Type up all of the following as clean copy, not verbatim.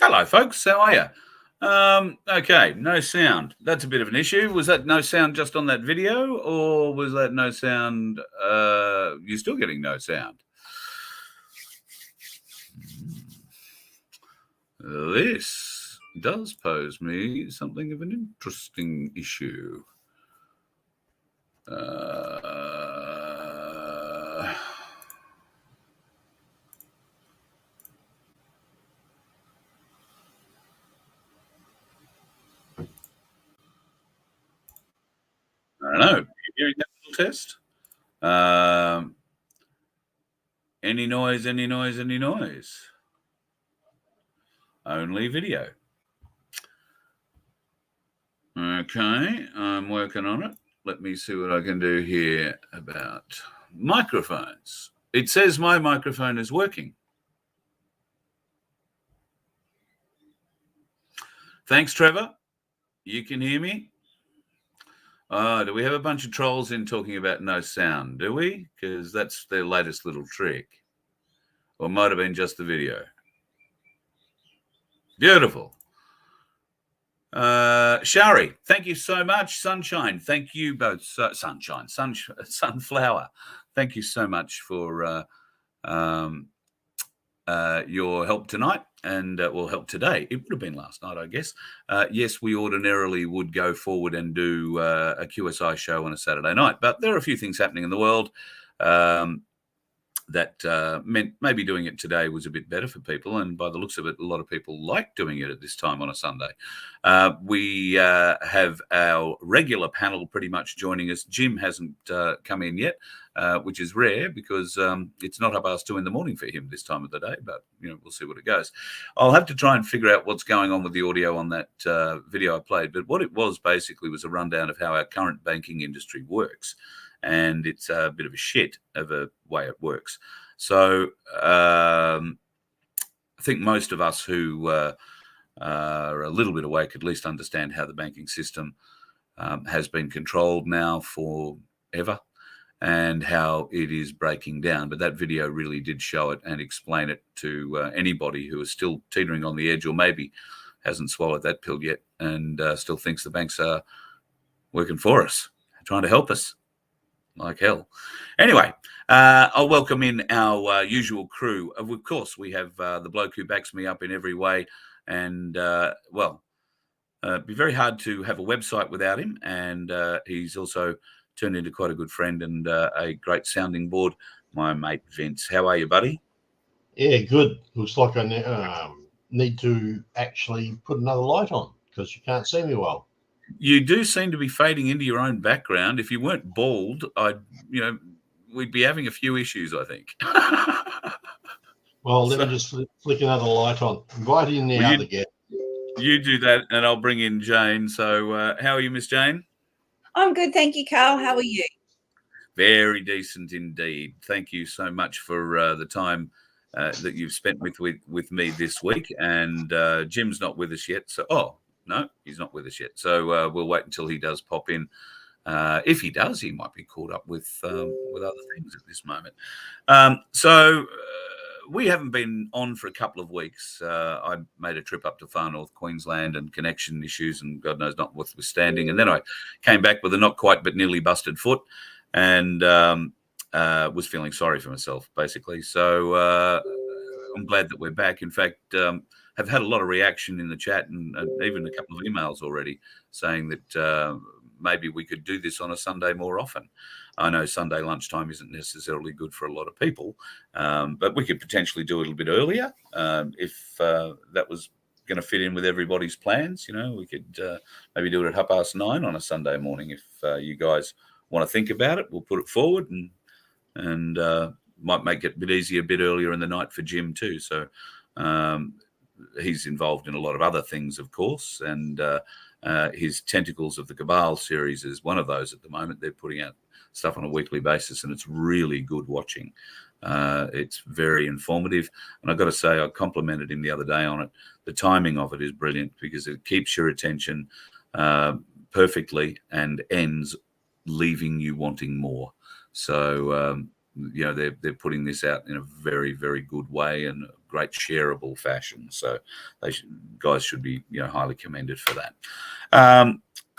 Hello, folks. How are you? Okay, no sound. That's a bit of an issue. Was that no sound just on that video, or was that no sound? You're still getting no sound. This does pose me something of an interesting issue. I don't know. Are you hearing that little test? Any noise, any noise, any noise. Only video. Okay, I'm working on it. Let me see what I can do here about microphones. It says my microphone is working. Thanks, Trevor. You can hear me? Do we have a bunch of trolls in talking about no sound? Do we? Because that's their latest little trick. Or might have been just the video. Beautiful. Shari, thank you so much. Sunshine, thank you both. Sunflower, thank you so much for your help tonight and help today. It would have been last night, I guess. Yes, we ordinarily would go forward and do a QSI show on a Saturday night, but there are a few things happening in the world that meant maybe doing it today was a bit better for people. And by the looks of it, a lot of people like doing it at this time on a Sunday. We have our regular panel pretty much joining us. Jim hasn't come in yet, which is rare because it's not 2:30 in the morning for him this time of the day, but we'll see what it goes. I'll have to try and figure out what's going on with the audio on that video I played. But what it was basically was a rundown of how our current banking industry works. And it's a bit of a shit of a way it works. So I think most of us who are a little bit awake at least understand how the banking system has been controlled now forever and how it is breaking down. But that video really did show it and explain it to anybody who is still teetering on the edge or maybe hasn't swallowed that pill yet and still thinks the banks are working for us, trying to help us. Like hell. Anyway, I'll welcome in our usual crew. Of course, we have the bloke who backs me up in every way. And, it'd be very hard to have a website without him. And he's also turned into quite a good friend and a great sounding board, my mate Vince. How are you, buddy? Yeah, good. Looks like I need to actually put another light on because you can't see me well. You do seem to be fading into your own background. If you weren't bald, we'd be having a few issues, I think. Well, let me just flick another light on. Invite in the other guest. You do that, and I'll bring in Jane. So, how are you, Miss Jane? I'm good, thank you, Carl. How are you? Very decent indeed. Thank you so much for the time that you've spent with me this week. And Jim's not with us yet, so no, he's not with us yet. So we'll wait until he does pop in. If he does, he might be caught up with other things at this moment. So we haven't been on for a couple of weeks. I made a trip up to far north Queensland and connection issues and God knows notwithstanding. And then I came back with a not quite but nearly busted foot and was feeling sorry for myself, basically. So I'm glad that we're back. In fact, have had a lot of reaction in the chat and even a couple of emails already saying that maybe we could do this on a Sunday more often. I know Sunday lunchtime isn't necessarily good for a lot of people, but we could potentially do it a little bit earlier if that was going to fit in with everybody's plans. We could maybe do it at 9:30 on a Sunday morning if you guys want to think about it. We'll put it forward and might make it a bit easier, a bit earlier in the night for Jim too. So he's involved in a lot of other things, of course, and his Tentacles of the Cabal series is one of those at the moment. They're putting out stuff on a weekly basis, and it's really good watching. It's very informative, and I've got to say, I complimented him the other day on it. The timing of it is brilliant because it keeps your attention perfectly and ends leaving you wanting more. So they're putting this out in a very, very good way and a great shareable fashion. So guys should be highly commended for that.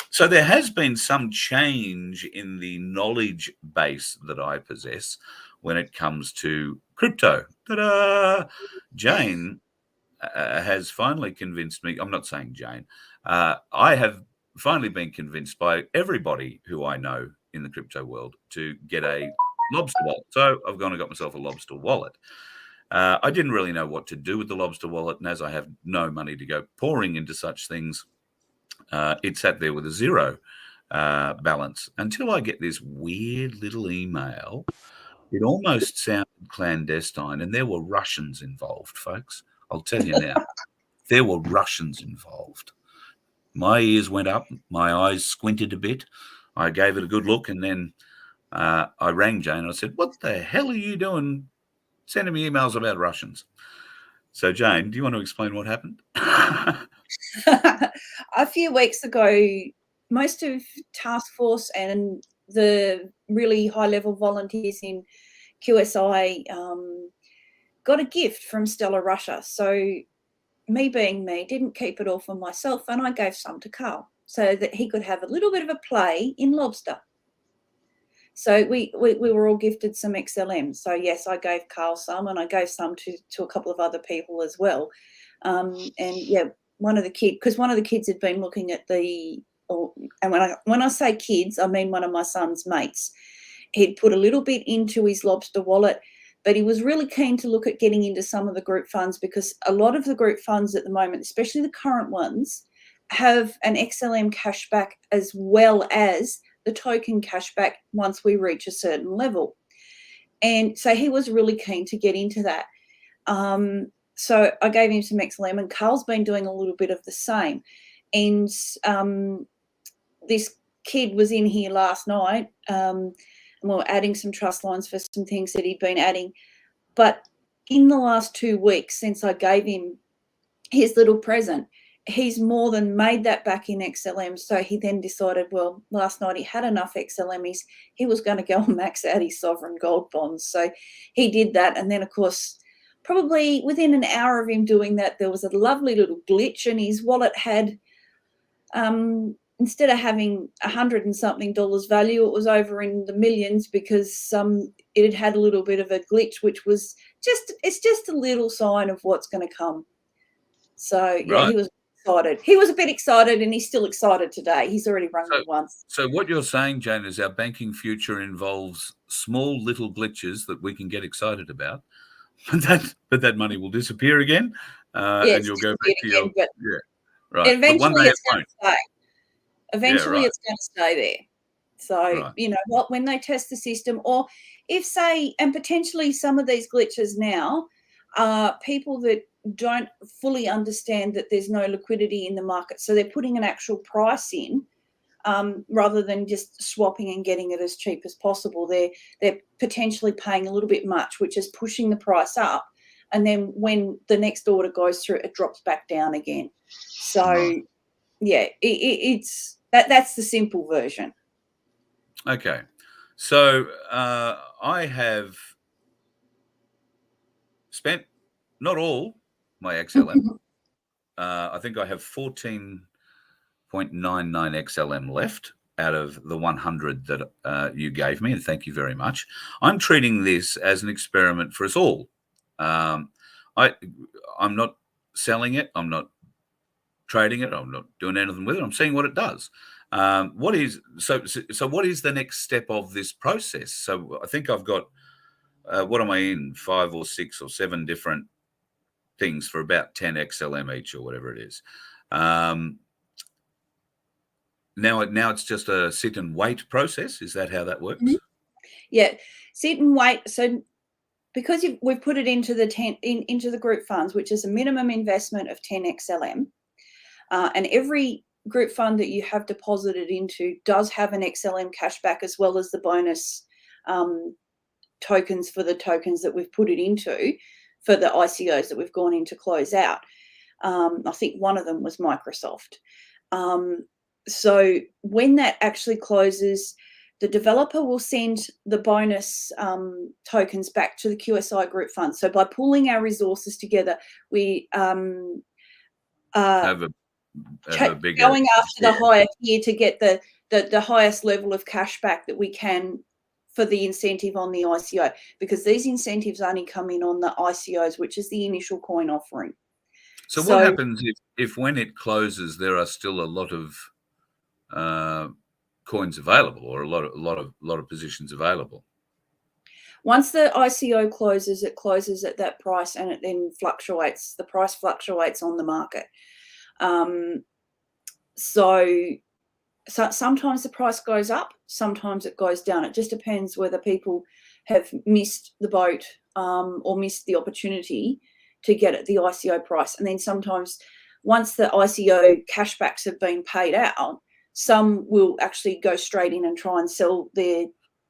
So there has been some change in the knowledge base that I possess when it comes to crypto. Ta-da! Jane has finally convinced me. I'm not saying Jane. I have finally been convinced by everybody who I know in the crypto world to get a Lobster wallet. So I've gone and got myself a Lobster wallet. I didn't really know what to do with the Lobster wallet, and as I have no money to go pouring into such things, it sat there with a zero balance until I get this weird little email. It almost sounded clandestine, and there were Russians involved, folks. I'll tell you now, there were Russians involved. My ears went up, my eyes squinted a bit. I gave it a good look, and then I rang Jane and I said, "What the hell are you doing sending me emails about Russians?" So, Jane, do you want to explain what happened? A few weeks ago, most of Task Force and the really high-level volunteers in QSI got a gift from Stella Russia. So me being me, didn't keep it all for myself, and I gave some to Carl so that he could have a little bit of a play in Lobster. So we were all gifted some XLMs. So yes, I gave Carl some, and I gave some to a couple of other people as well. And yeah, one of the kids had been looking at and when I say kids, I mean one of my son's mates. He'd put a little bit into his Lobster wallet, but he was really keen to look at getting into some of the group funds, because a lot of the group funds at the moment, especially the current ones, have an XLM cashback as well as the token cashback once we reach a certain level. And so he was really keen to get into that. So I gave him some XLM, and Carl's been doing a little bit of the same. And this kid was in here last night, and we were adding some trust lines for some things that he'd been adding. But in the last 2 weeks since I gave him his little present, he's more than made that back in XLM. So he then decided, well, last night he had enough XLMs. He was going to go and max out his sovereign gold bonds. So he did that. And then, of course, probably within an hour of him doing that, there was a lovely little glitch, and his wallet had, instead of having $100 and something value, it was over in the millions, because it had a little bit of a glitch, which was it's just a little sign of what's going to come. So yeah, Right. he was excited. He was a bit excited, and he's still excited today. He's already rung me once. So what you're saying, Jane, is our banking future involves small little glitches that we can get excited about, but that money will disappear again, and you'll go back to your right. Eventually, it's going to stay. Eventually, right. it's going to stay there. So Right. you know what? When they test the system, or if and potentially some of these glitches now are people that don't fully understand that there's no liquidity in the market, so they're putting an actual price in, rather than just swapping and getting it as cheap as possible. They're potentially paying a little bit much, which is pushing the price up, and then when the next order goes through, it drops back down again. So yeah, it's that's the simple version. Okay, so I have spent not all my XLM. I think I have 14.99 XLM left out of the 100 that you gave me, and thank you very much. I'm treating this as an experiment for us all. I'm not selling it. I'm not trading it. I'm not doing anything with it. I'm seeing what it does. What is the next step of this process? So I think I've got what am I in, 5 or 6 or 7 different things for about 10 XLM each, or whatever it is. Now it's just a sit and wait process. Is that how that works? Mm-hmm. Yeah, sit and wait. So because we've put it into the group funds, which is a minimum investment of 10 XLM, and every group fund that you have deposited into does have an XLM cashback, as well as the bonus tokens for the tokens that we've put it into, for the ICOs that we've gone in to close out. I think one of them was Microsoft. So when that actually closes, the developer will send the bonus tokens back to the QSI group fund. So by pooling our resources together, we have a bigger going after the higher tier to get the highest level of cash back that we can for the incentive on the ICO, because these incentives only come in on the ICOs, which is the initial coin offering. So what happens if when it closes, there are still a lot of coins available, or a lot of positions available? Once the ICO closes, it closes at that price, and it then fluctuates. The price fluctuates on the market. So sometimes the price goes up, sometimes it goes down. It just depends whether people have missed the boat or missed the opportunity to get at the ICO price. And then sometimes once the ICO cashbacks have been paid out, some will actually go straight in and try and sell their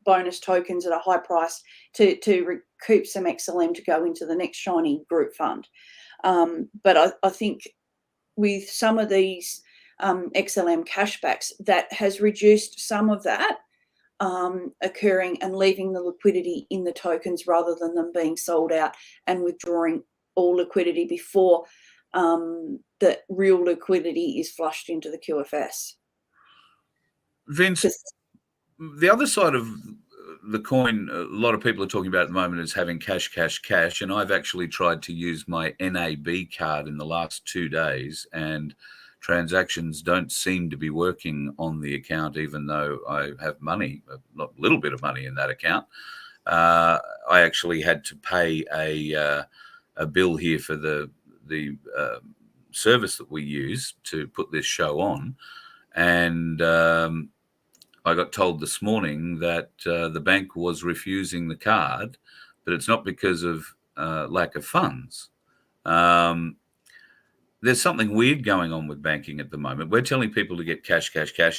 bonus tokens at a high price to recoup some XLM to go into the next shiny group fund. But I think with some of these XLM cashbacks, that has reduced some of that occurring and leaving the liquidity in the tokens rather than them being sold out and withdrawing all liquidity before the real liquidity is flushed into the QFS. Vince, the other side of the coin a lot of people are talking about at the moment is having cash, and I've actually tried to use my NAB card in the last 2 days, and transactions don't seem to be working on the account, even though I have money, a little bit of money in that account. I actually had to pay a bill here for the service that we use to put this show on, and I got told this morning that the bank was refusing the card, but it's not because of lack of funds. There's something weird going on with banking at the moment. We're telling people to get cash.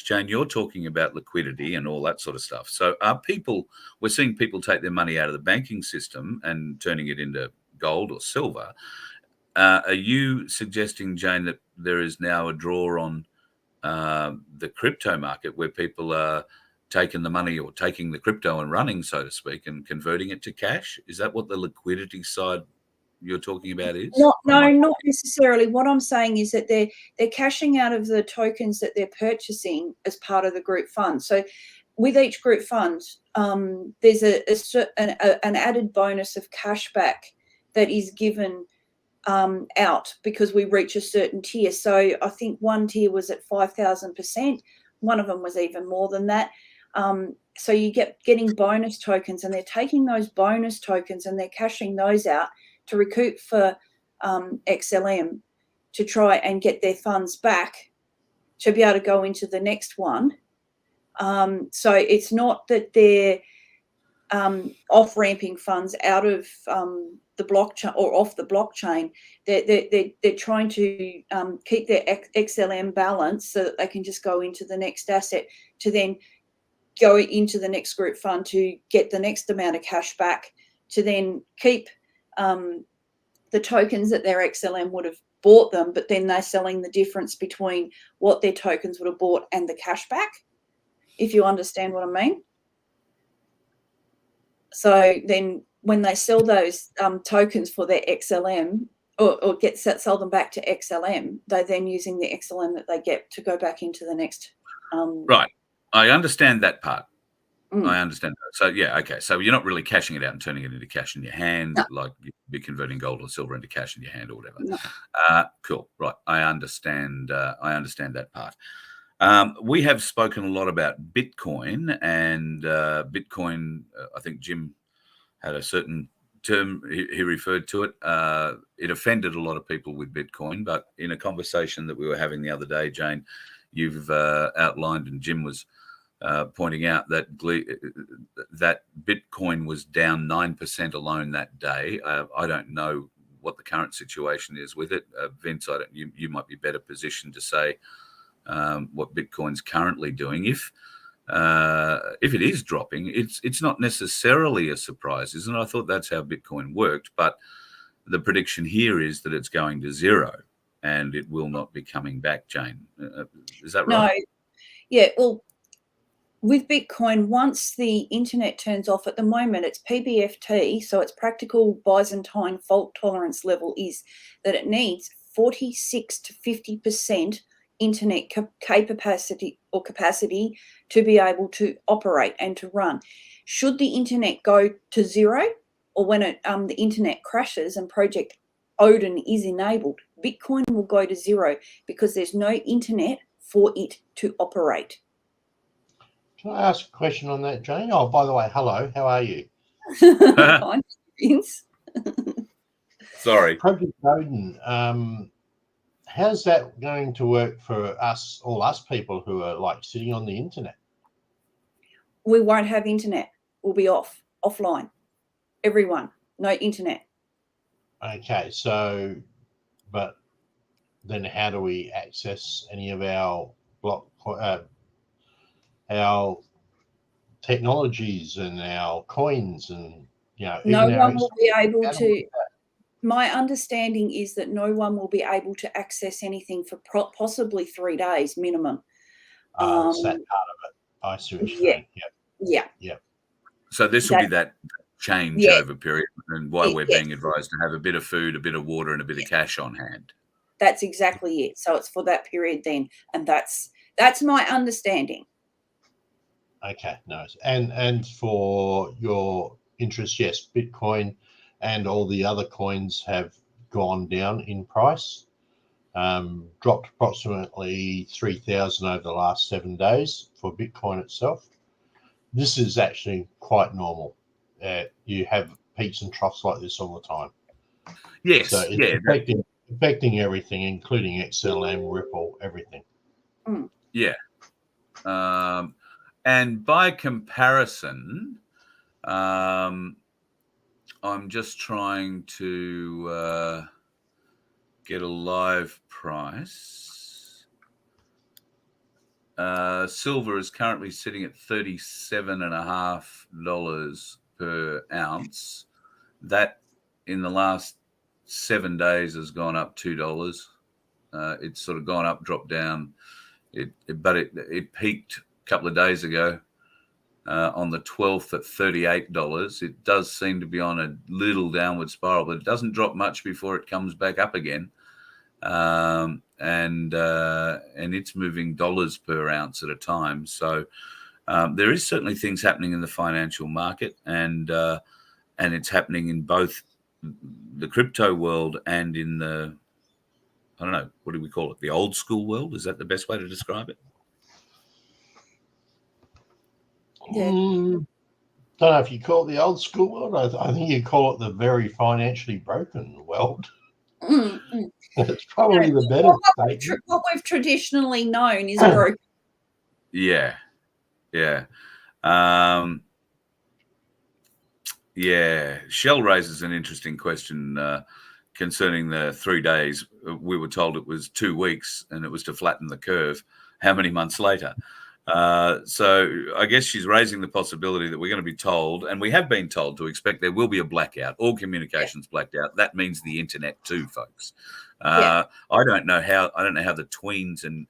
Jane, you're talking about liquidity and all that sort of stuff. So we're seeing people take their money out of the banking system and turning it into gold or silver. Are you suggesting, Jane, that there is now a draw on the crypto market where people are taking the money or taking the crypto and running, so to speak, and converting it to cash? Is that what the liquidity side you're talking about is? No, not necessarily. What I'm saying is that they're cashing out of the tokens that they're purchasing as part of the group fund. So with each group fund, there's an added bonus of cashback that is given out because we reach a certain tier. So I think one tier was at 5,000%. One of them was even more than that. So you getting bonus tokens, and they're taking those bonus tokens and they're cashing those out to recoup for XLM to try and get their funds back to be able to go into the next one. So it's not that they're off-ramping funds out of the blockchain or off the blockchain. They're trying to keep their XLM balance so that they can just go into the next asset to then go into the next group fund to get the next amount of cash back to then keep the tokens that their XLM would have bought them, but then they're selling the difference between what their tokens would have bought and the cash back, if you understand what I mean. So then when they sell those tokens for their XLM or sell them back to XLM, they're then using the XLM that they get to go back into the next. Right. I understand that part. I understand that. So, yeah, okay. So you're not really cashing it out and turning it into cash in your hand, like you'd be converting gold or silver into cash in your hand or whatever. No. Cool. Right. I understand that part. We have spoken a lot about Bitcoin, and Bitcoin, I think Jim had a certain term he referred to it. It offended a lot of people with Bitcoin, but in a conversation that we were having the other day, Jane, you've outlined, and Jim was pointing out that Bitcoin was down 9% alone that day. I don't know what the current situation is with it. Vince, you might be better positioned to say what Bitcoin's currently doing. If it is dropping, it's not necessarily a surprise, isn't it? I thought that's how Bitcoin worked, but the prediction here is that it's going to zero and it will not be coming back, Jane. Is that right? No. Yeah, well, with Bitcoin, once the internet turns off, at the moment it's PBFT, so its practical Byzantine fault tolerance level is that it needs 46 to 50% internet capacity to be able to operate and to run. Should the internet go to zero, or when the internet crashes and Project Odin is enabled, Bitcoin will go to zero because there's no internet for it to operate. Can I ask a question on that, Jane? Oh, by the way, hello. How are you? Fine, Vince. Sorry. Project Odin. How's that going to work for us, all us people who are like sitting on the internet? We won't have internet. We'll be offline. Everyone, no internet. Okay, so, but then how do we access any of our our technologies and our coins and, you know, No even one will be able how do to. we- My understanding is that no one will be able to access anything for possibly 3 days minimum. It's that part of it. I see what you're saying. Yeah. So this will be that changeover period, and why we're Yes. being advised to have a bit of food, a bit of water, and a bit of cash on hand. That's exactly it. So it's for that period then, and that's my understanding. Okay, nice. And for your interest, yes, Bitcoin and all the other coins have gone down in price, dropped approximately 3,000 over the last 7 days for Bitcoin itself. This is actually quite normal. You have peaks and troughs like this all the time. Yes, So it's affecting everything, including XLM, Ripple, everything. Yeah. And by comparison, I'm just trying to get a live price. Silver is currently sitting at $37.50 per ounce. That in the last 7 days has gone up $2. It's sort of gone up, dropped down. But it peaked a couple of days ago on the 12th at $38. It does seem to be on a little downward spiral, but it doesn't drop much before it comes back up again. And it's moving dollars per ounce at a time. So there is certainly things happening in the financial market, and it's happening in both the crypto world and in the, I don't know, what do we call it? The old school world? Is that the best way to describe it? Yeah. Don't know if you call it the old school world. I think you call it the very financially broken world. It's probably the better statement. What we've traditionally known is broken. Yeah. Shell raises an interesting question concerning the 3 days. We were told it was 2 weeks and it was to flatten the curve. How many months later? So I guess she's raising the possibility that we're going to be told, and we have been told, to expect there will be a blackout. All communications blacked out. That means the internet too, folks. I don't know how the tweens and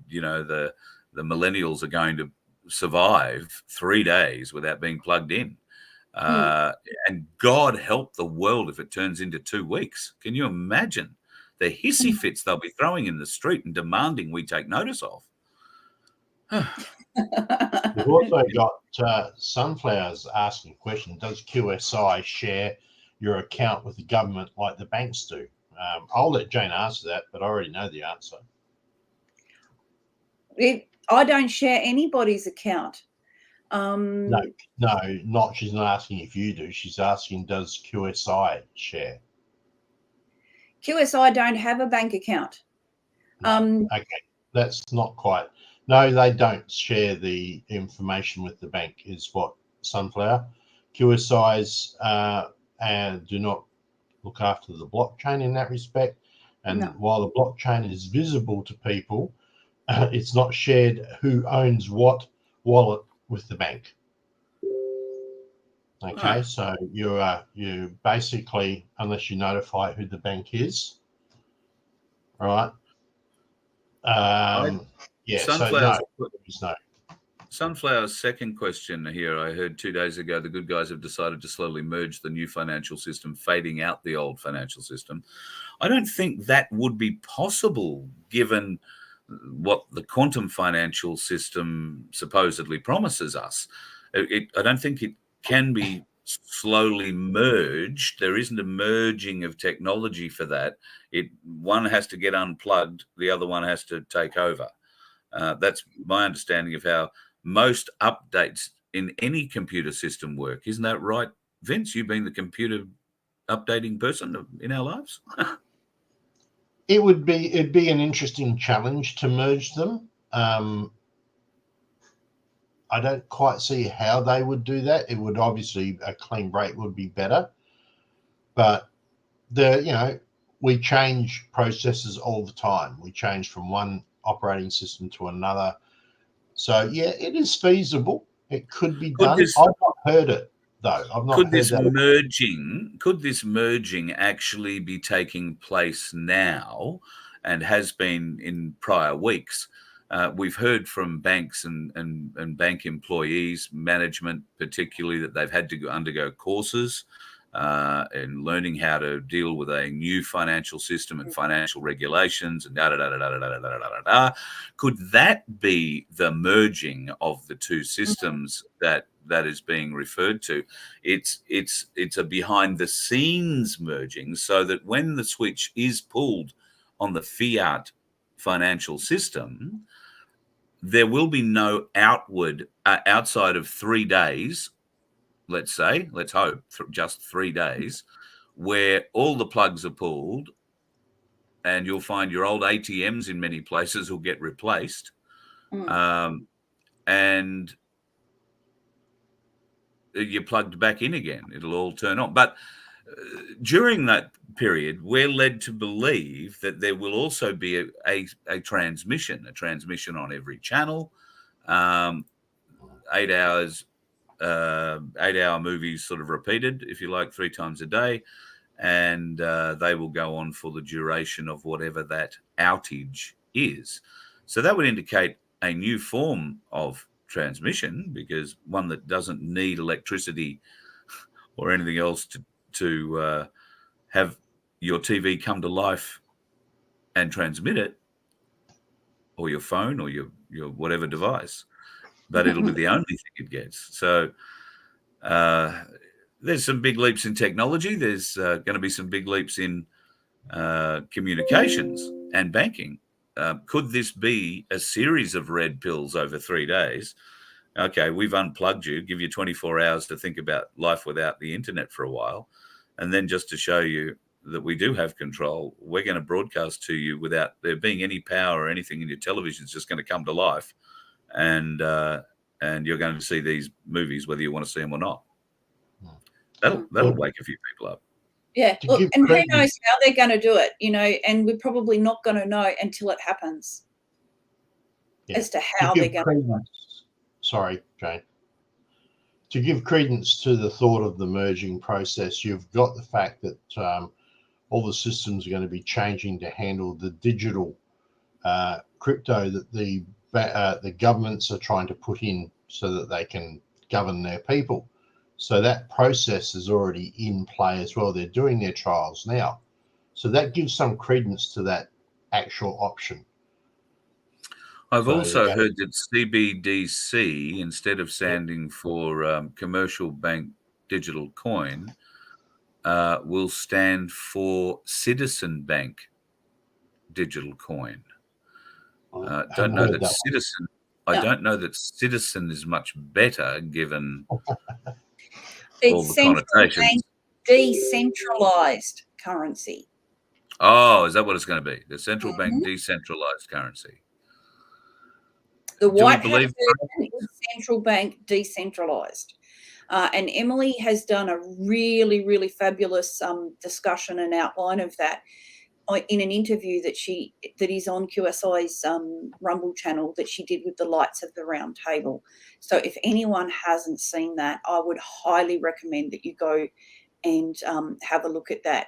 you know the millennials are going to survive 3 days without being plugged in. And God help the world if it turns into 2 weeks. Can you imagine the hissy fits they'll be throwing in the street and demanding we take notice of? We've also got Sunflowers asking a question: does QSI share your account with the government like the banks do? I'll let Jane answer that, but I already know the answer. I don't share anybody's account. No, not. She's not asking if you do. She's asking, does QSI share? QSI don't have a bank account. Okay, that's not quite. No, they don't share the information with the bank, is what Sunflower. QSIs do not look after the blockchain in that respect. And while the blockchain is visible to people, it's not shared who owns what wallet with the bank. Okay, so you basically, unless you notify who the bank is, right? So no. Sunflower's second question here, I heard 2 days ago, the good guys have decided to slowly merge the new financial system, fading out the old financial system. I don't think that would be possible given what the quantum financial system supposedly promises us. I don't think it can be slowly merged. There isn't a merging of technology for that. One has to get unplugged, the other one has to take over. That's my understanding of how most updates in any computer system work. Isn't that right, Vince? You've been the computer updating person in our lives. It'd be an interesting challenge to merge them. I don't quite see how they would do that. It would obviously, a clean break would be better, but we change processes all the time. We change from one operating system to another. So yeah, it is feasible. It could be done. I've not heard it though. I've not heard that. Could this merging actually be taking place now, and has been in prior weeks? We've heard from banks and bank employees, management particularly, that they've had to undergo courses in learning how to deal with a new financial system and financial regulations and da. Could that be the merging of the two systems that is being referred to? It's a behind the scenes merging, so that when the switch is pulled on the fiat financial system, there will be no outward outside of 3 days. Let's hope just 3 days, where all the plugs are pulled, and you'll find your old ATMs in many places will get replaced, and you're plugged back in again. It'll all turn on. But during that period, we're led to believe that there will also be a transmission on every channel, 8 hours. 8-hour movies sort of repeated, if you like, 3 times a day, and they will go on for the duration of whatever that outage is. So that would indicate a new form of transmission, because one that doesn't need electricity or anything else to have your TV come to life and transmit it, or your phone, or your whatever device. But it'll be the only thing it gets. So there's some big leaps in technology. There's going to be some big leaps in communications and banking. Could this be a series of red pills over 3 days? Okay, we've unplugged you, give you 24 hours to think about life without the internet for a while. And then just to show you that we do have control, we're going to broadcast to you without there being any power or anything in your television. It's just going to come to life. And you're going to see these movies whether you want to see them or not. That'll wake a few people up. Yeah, look, and who knows how they're going to do it, and we're probably not going to know until it happens as to how they're going to. Sorry, Jane. To give credence to the thought of the merging process, you've got the fact that all the systems are going to be changing to handle the digital crypto that the governments are trying to put in so that they can govern their people. So that process is already in play as well. They're doing their trials now. So that gives some credence to that actual option. I've also heard that CBDC, instead of standing for Commercial Bank Digital Coin, will stand for Citizen Bank Digital Coin. Don't know that Citizen. I don't know that Citizen is much better, given all the connotations. Decentralized currency. Oh, is that what it's going to be? The central bank decentralized currency. The White House version is central bank decentralized. And Emily has done a really, really fabulous discussion and outline of that in an interview that is on QSI's Rumble channel that she did with the Lights of the Round Table. So if anyone hasn't seen that, I would highly recommend that you go and have a look at that,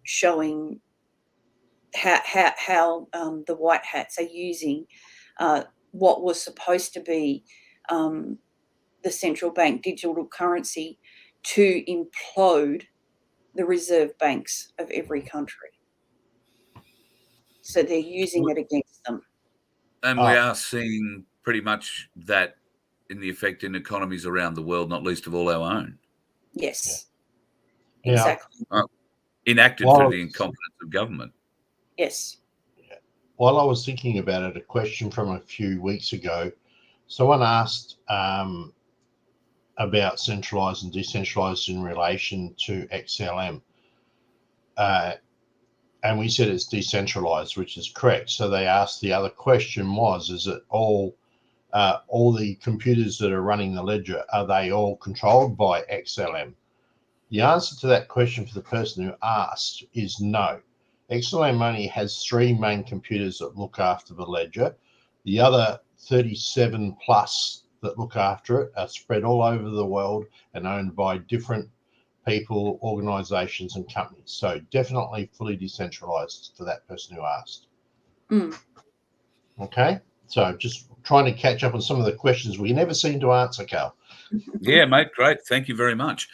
showing how the White Hats are using what was supposed to be the central bank digital currency to implode the reserve banks of every country. So they're using it against them. And we are seeing pretty much that in the effect in economies around the world, not least of all our own. Yes, Yeah. exactly. Enacted through the incompetence of government. Yes. While I was thinking about it, a question from a few weeks ago, someone asked about centralized and decentralized in relation to XLM. And we said it's decentralized, which is correct. So they asked, the other question was, is it all the computers that are running the ledger, are they all controlled by XLM? The answer to that question for the person who asked is no. XLM only has 3 main computers that look after the ledger. The other 37 plus that look after it are spread all over the world and owned by different people, organizations, and companies. So definitely fully decentralized for that person who asked. Okay, so just trying to catch up on some of the questions we never seem to answer, Cal. Yeah, mate, great. Thank you very much.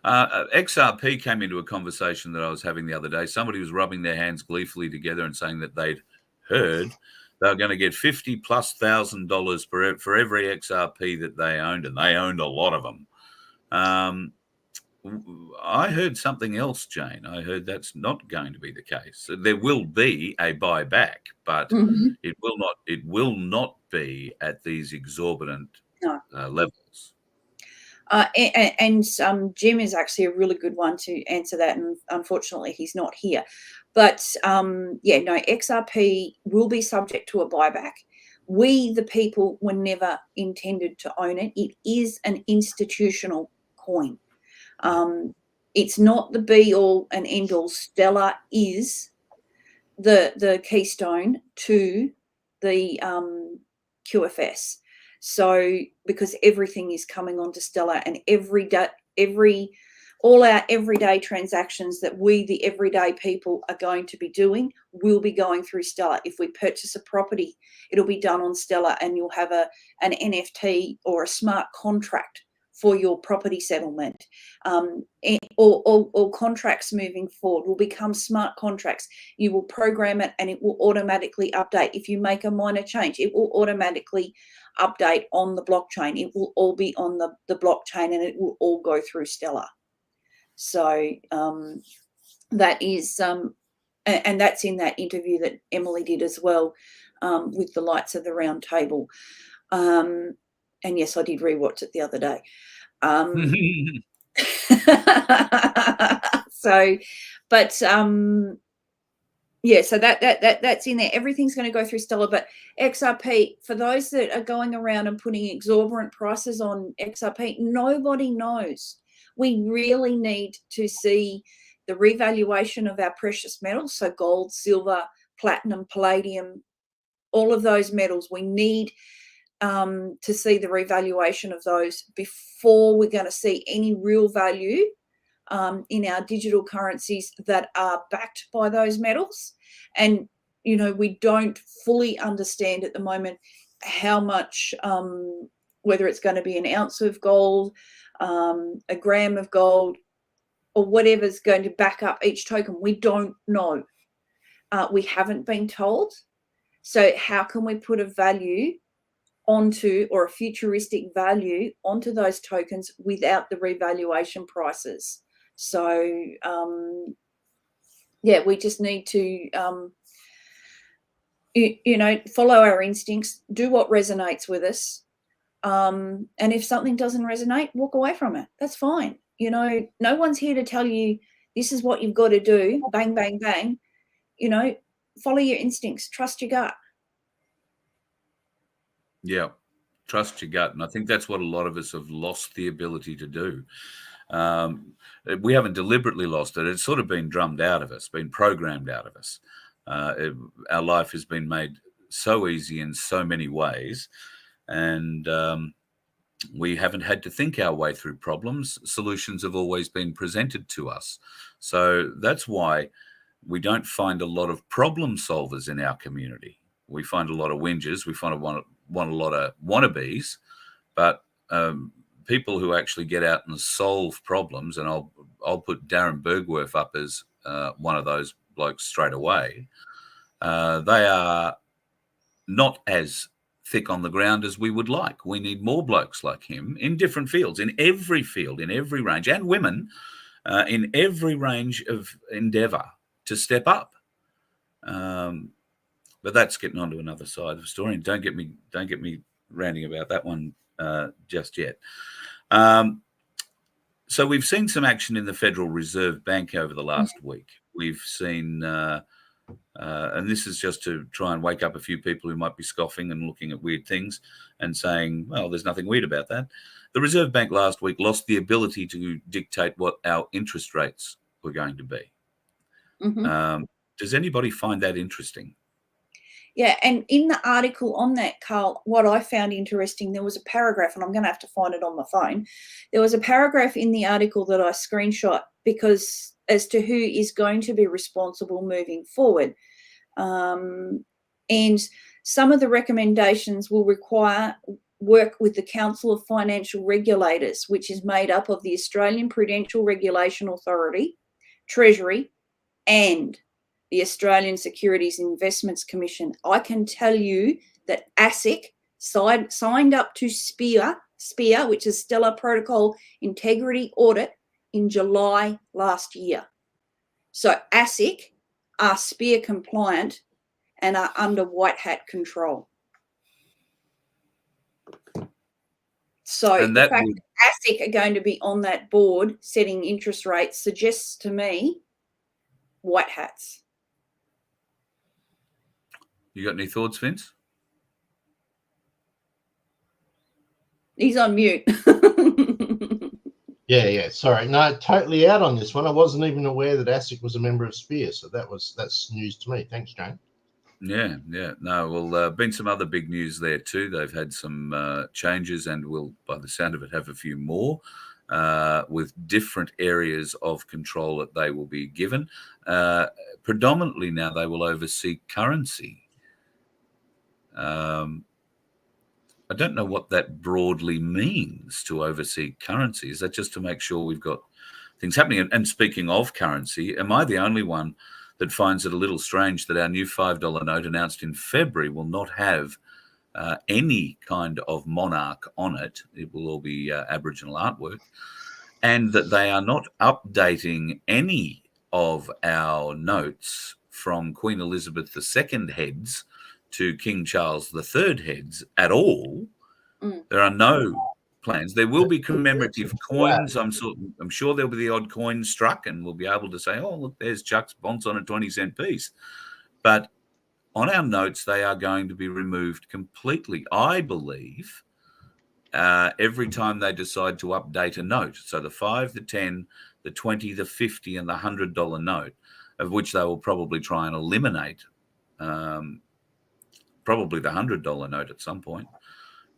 XRP came into a conversation that I was having the other day. Somebody was rubbing their hands gleefully together and saying that they'd heard they were going to get $50,000+ for every XRP that they owned, and they owned a lot of them. I heard something else, Jane. I heard that's not going to be the case. There will be a buyback, but it will not be at these exorbitant levels. And Jim is actually a really good one to answer that, and unfortunately he's not here. But XRP will be subject to a buyback. We, the people, were never intended to own it. It is an institutional coin. It's not the be all and end all. Stellar is the keystone to the QFS. So because everything is coming onto Stellar, and all our everyday transactions that we, the everyday people, are going to be doing will be going through Stellar. If we purchase a property, it'll be done on Stellar, and you'll have an NFT or a smart contract for your property settlement, or contracts moving forward will become smart contracts. You will program it and it will automatically update. If you make a minor change, it will automatically update on the blockchain. It will all be on the blockchain, and it will all go through Stellar. So that is, and that's in that interview that Emily did as well, with the Lights of the Round Table. And yes, I did rewatch it the other day. So that's in there. Everything's going to go through Stellar. But XRP, for those that are going around and putting exorbitant prices on XRP, nobody knows. We really need to see the revaluation of our precious metals, so gold, silver, platinum, palladium, all of those metals. We need to see the revaluation of those before we're going to see any real value in our digital currencies that are backed by those metals. And, we don't fully understand at the moment how much, whether it's going to be an ounce of gold, a gram of gold, or whatever's going to back up each token. We don't know. We haven't been told. So how can we put a value onto, or a futuristic value onto those tokens without the revaluation prices? So we just need to follow our instincts, do what resonates with us, and if something doesn't resonate, walk away from it. That's fine. No one's here to tell you this is what you've got to do, bang bang bang. Follow your instincts, trust your gut. Yeah, trust your gut. And I think that's what a lot of us have lost the ability to do. We haven't deliberately lost it. It's sort of been drummed out of us, been programmed out of us. Our life has been made so easy in so many ways, and we haven't had to think our way through problems. Solutions have always been presented to us. So that's why we don't find a lot of problem solvers in our community. We find a lot of whingers. We find want a lot of wannabes, but people who actually get out and solve problems, and I'll put Darren Bergwerf up as one of those blokes straight away. They are not as thick on the ground as we would like. We need more blokes like him in different fields, in every range, and women in every range of endeavour to step up. But that's getting onto another side of the story, and don't get me ranting about that one just yet. So we've seen some action in the Federal Reserve Bank over the last week. We've seen, and this is just to try and wake up a few people who might be scoffing and looking at weird things and saying, well, there's nothing weird about that. The Reserve Bank last week lost the ability to dictate what our interest rates were going to be. Mm-hmm. Does anybody find that interesting? Yeah, and in the article on that, Carl, what I found interesting, there was a paragraph, and I'm going to have to find it on my phone. There was a paragraph in the article that I screenshot because as to who is going to be responsible moving forward. And some of the recommendations will require work with the Council of Financial Regulators, which is made up of the Australian Prudential Regulation Authority, Treasury, and the Australian Securities Investments Commission. I can tell you that ASIC signed up to SPEAR, which is Stellar Protocol Integrity Audit, in July last year. So ASIC are SPEAR compliant and are under white hat control. So the fact that ASIC are going to be on that board setting interest rates suggests to me white hats. You got any thoughts, Vince? He's on mute. Yeah. Sorry. No, totally out on this one. I wasn't even aware that ASIC was a member of SPEAR, so that's news to me. Thanks, Jane. Yeah. No, well, been some other big news there too. They've had some changes, and will, by the sound of it, have a few more with different areas of control that they will be given. Predominantly now, they will oversee currency. I don't know what that broadly means, to oversee currency. Is that just to make sure we've got things happening? And speaking of currency, am I the only one that finds it a little strange that our new $5 note announced in February will not have any kind of monarch on it? It will all be Aboriginal artwork. And that they are not updating any of our notes from Queen Elizabeth II heads to King Charles III heads at all. There are no plans. There will be commemorative coins. I'm sure there'll be the odd coin struck, and we'll be able to say, oh, look, there's Chuck's bonds on a 20-cent piece. But on our notes, they are going to be removed completely, I believe, every time they decide to update a note. So the 5, the 10, the 20, the 50, and the $100 note, of which they will probably try and eliminate probably the $100 note at some point.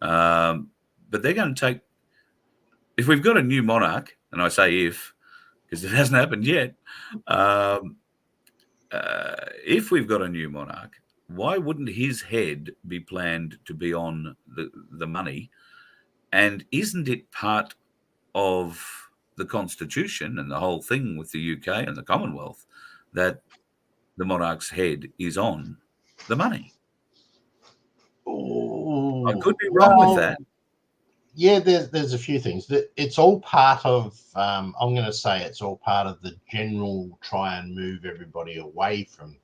But they're going to take, if we've got a new monarch, and I say if, because it hasn't happened yet, if we've got a new monarch, why wouldn't his head be planned to be on the money? And isn't it part of the Constitution and the whole thing with the UK and the Commonwealth that the monarch's head is on the money? Ooh, I could be wrong with that. Yeah, there's a few things. It's all part of, I'm going to say it's all part of the general try and move everybody away from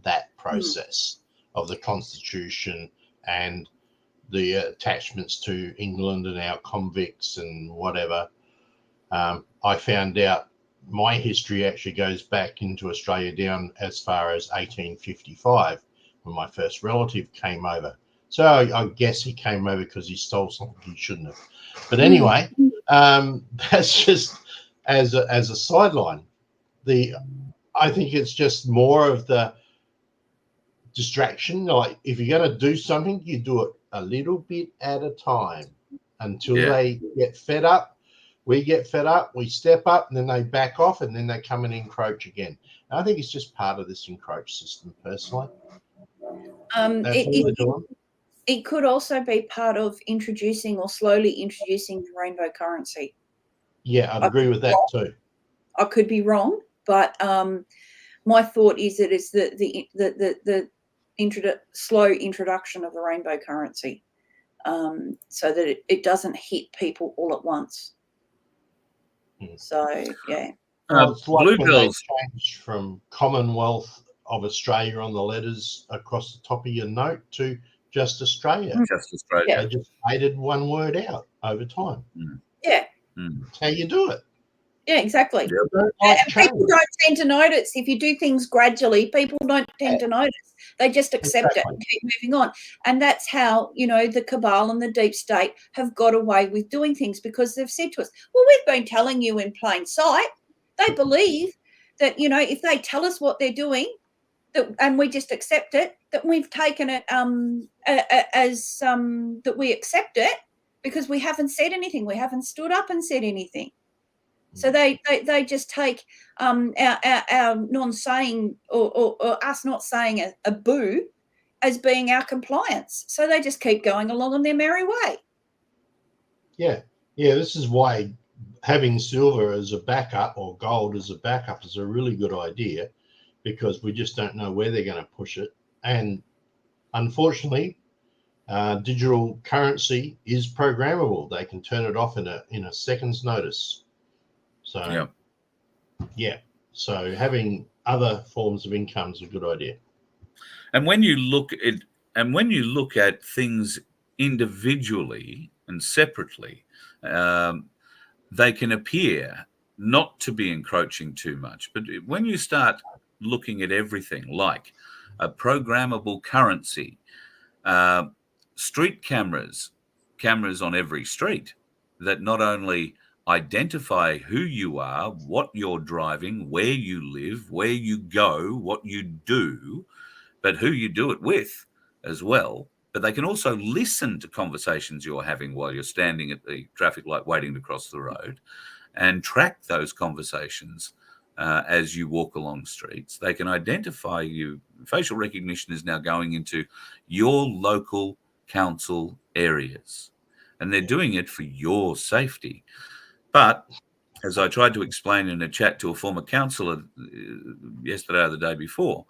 that process of the Constitution and the attachments to England and our convicts and whatever. I found out my history actually goes back into Australia down as far as 1855 when my first relative came over. So I guess he came over because he stole something he shouldn't have. But anyway, that's just as a sideline. I think it's just more of the distraction. Like if you're going to do something, you do it a little bit at a time until they get fed up. We get fed up, we step up, and then they back off, and then they come and encroach again. And I think it's just part of this encroach system, personally. That's all they're doing. It could also be part of introducing or slowly introducing the rainbow currency. Yeah, I'd agree with that too. I could be wrong, but my thought is that it's the slow introduction of the rainbow currency, so that it doesn't hit people all at once. So yeah. Well, it's like when they Bluebells. changed from Commonwealth of Australia on the letters across the top of your note to just Australia. Just Australia. They just faded one word out over time. Yeah. That's how you do it. Yeah, exactly. Yeah. And people don't tend to notice. If you do things gradually, people don't tend to notice. They just accept it and keep moving on. And that's how, the cabal and the deep state have got away with doing things, because they've said to us, well, we've been telling you in plain sight. They believe that, if they tell us what they're doing, and we just accept it, that we've taken it as that we accept it because we haven't said anything. We haven't stood up and said anything. So they just take our non-saying or us not saying a boo as being our compliance. So they just keep going along on their merry way. Yeah. This is why having silver as a backup or gold as a backup is a really good idea, because we just don't know where they're going to push it. And unfortunately, digital currency is programmable. They can turn it off in a second's notice. So, so having other forms of income is a good idea. And when you look at things individually and separately, they can appear not to be encroaching too much. But when you start looking at everything like a programmable currency, street cameras on every street that not only identify who you are, what you're driving, where you live, where you go, what you do, but who you do it with as well. But they can also listen to conversations you're having while you're standing at the traffic light waiting to cross the road, and track those conversations as you walk along streets. They can identify you. Facial recognition is now going into your local council areas, and they're doing it for your safety. But as I tried to explain in a chat to a former councillor yesterday or the day before,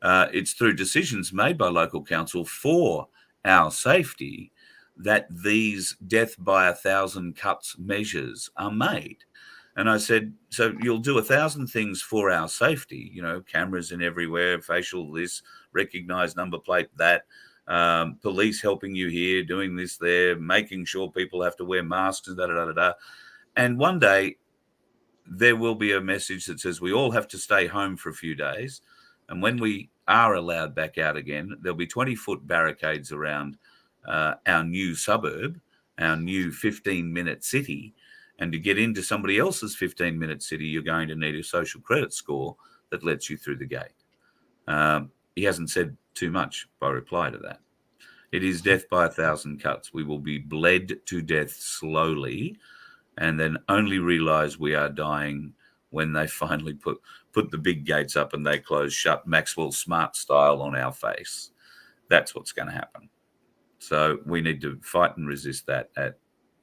it's through decisions made by local council for our safety that these death by 1,000 cuts measures are made. And I said, so you'll do 1,000 things for our safety, cameras in everywhere, facial this, recognise number plate that, police helping you here, doing this there, making sure people have to wear masks and da-da-da-da-da. And one day there will be a message that says we all have to stay home for a few days. And when we are allowed back out again, there'll be 20-foot barricades around our new suburb, our new 15-minute city. And to get into somebody else's 15-minute city, you're going to need a social credit score that lets you through the gate. He hasn't said too much by reply to that. It is death by 1,000 cuts. We will be bled to death slowly, and then only realize we are dying when they finally put the big gates up and they close shut Maxwell Smart style on our face. That's what's going to happen. So we need to fight and resist that at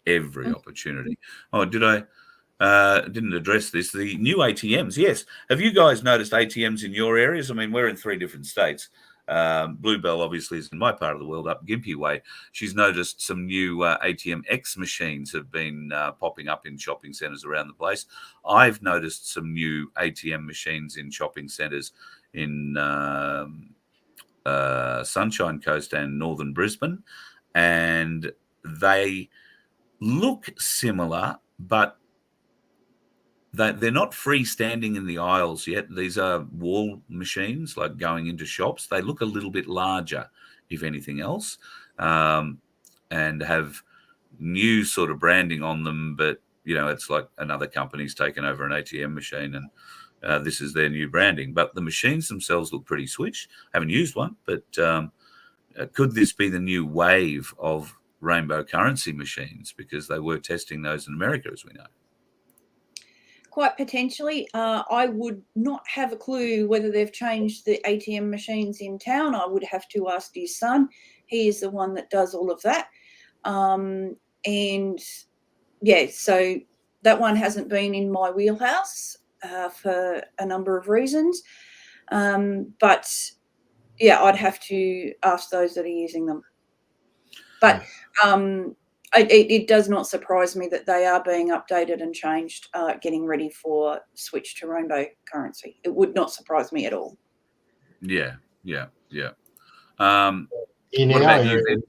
every opportunity. Oh, didn't address this. The new ATMs, yes. Have you guys noticed ATMs in your areas? I mean, we're in 3 different states. Bluebell obviously is in my part of the world, up Gympie Way. She's noticed some new ATM X machines have been popping up in shopping centres around the place. I've noticed some new ATM machines in shopping centres in Sunshine Coast and northern Brisbane, and they look similar, but they're not freestanding in the aisles yet. These are wall machines, like going into shops. They look a little bit larger, if anything else, and have new sort of branding on them. But, it's like another company's taken over an ATM machine and this is their new branding. But the machines themselves look pretty swish. I haven't used one, but could this be the new wave of rainbow currency machines? Because they were testing those in America, as we know. Quite potentially. I would not have a clue whether they've changed the ATM machines in town. I would have to ask his son. He is the one that does all of that. And yeah, so that one hasn't been in my wheelhouse for a number of reasons. But yeah, I'd have to ask those that are using them. But it does not surprise me that they are being updated and changed, getting ready for switch to rainbow currency. It would not surprise me at all. Yeah. In What our about you, area, Vin?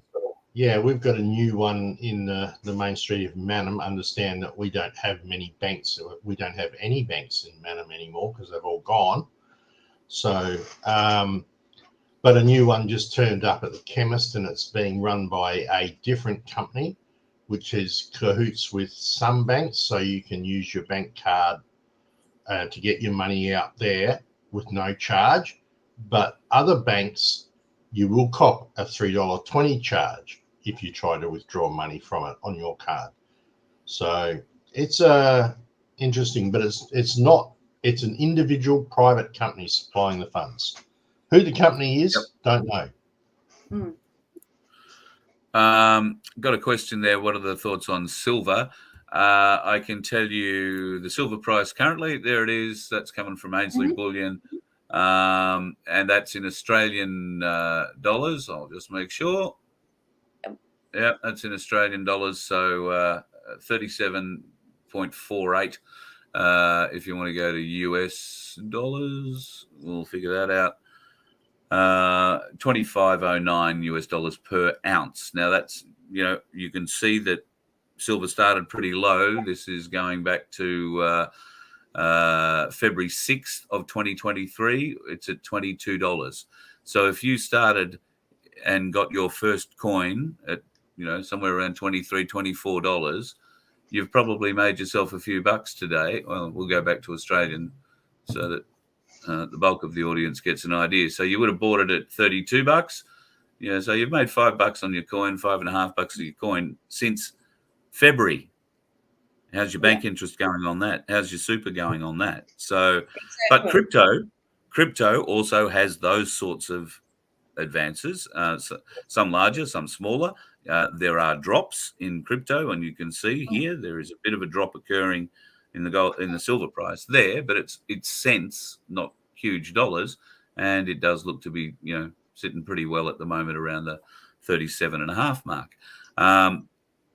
yeah, we've got a new one in the main street of Mannum. Understand that we don't have many banks. We don't have any banks in Mannum anymore because they've all gone. So, but a new one just turned up at the chemist, and it's being run by a different company, which is cahoots with some banks. So you can use your bank card to get your money out there with no charge. But other banks, you will cop a $3.20 charge if you try to withdraw money from it on your card. So it's interesting, but it's not. It's an individual private company supplying the funds. Who the company is, don't know. Got a question there. What are the thoughts on silver? I can tell you the silver price currently. There it is. That's coming from Ainsley Bullion, and that's in Australian dollars. I'll just make sure. Yeah, that's in Australian dollars. So 37.48. If you want to go to US dollars, we'll figure that out. 25.09 US dollars per ounce. Now that's, you can see that silver started pretty low. This is going back to February 6th of 2023. It's at $22. So if you started and got your first coin at, somewhere around $23, $24, you've probably made yourself a few bucks today. Well, we'll go back to Australian so that the bulk of the audience gets an idea. So you would have bought it at $32. So you've made $5 on your coin, $5.50 on your coin since February. How's your bank interest going on that? How's your super going on that? So, but crypto also has those sorts of advances, so some larger, some smaller. There are drops in crypto, and you can see here there is a bit of a drop occurring in the silver price there, but it's cents, not huge dollars, and it does look to be sitting pretty well at the moment around the 37.5 mark.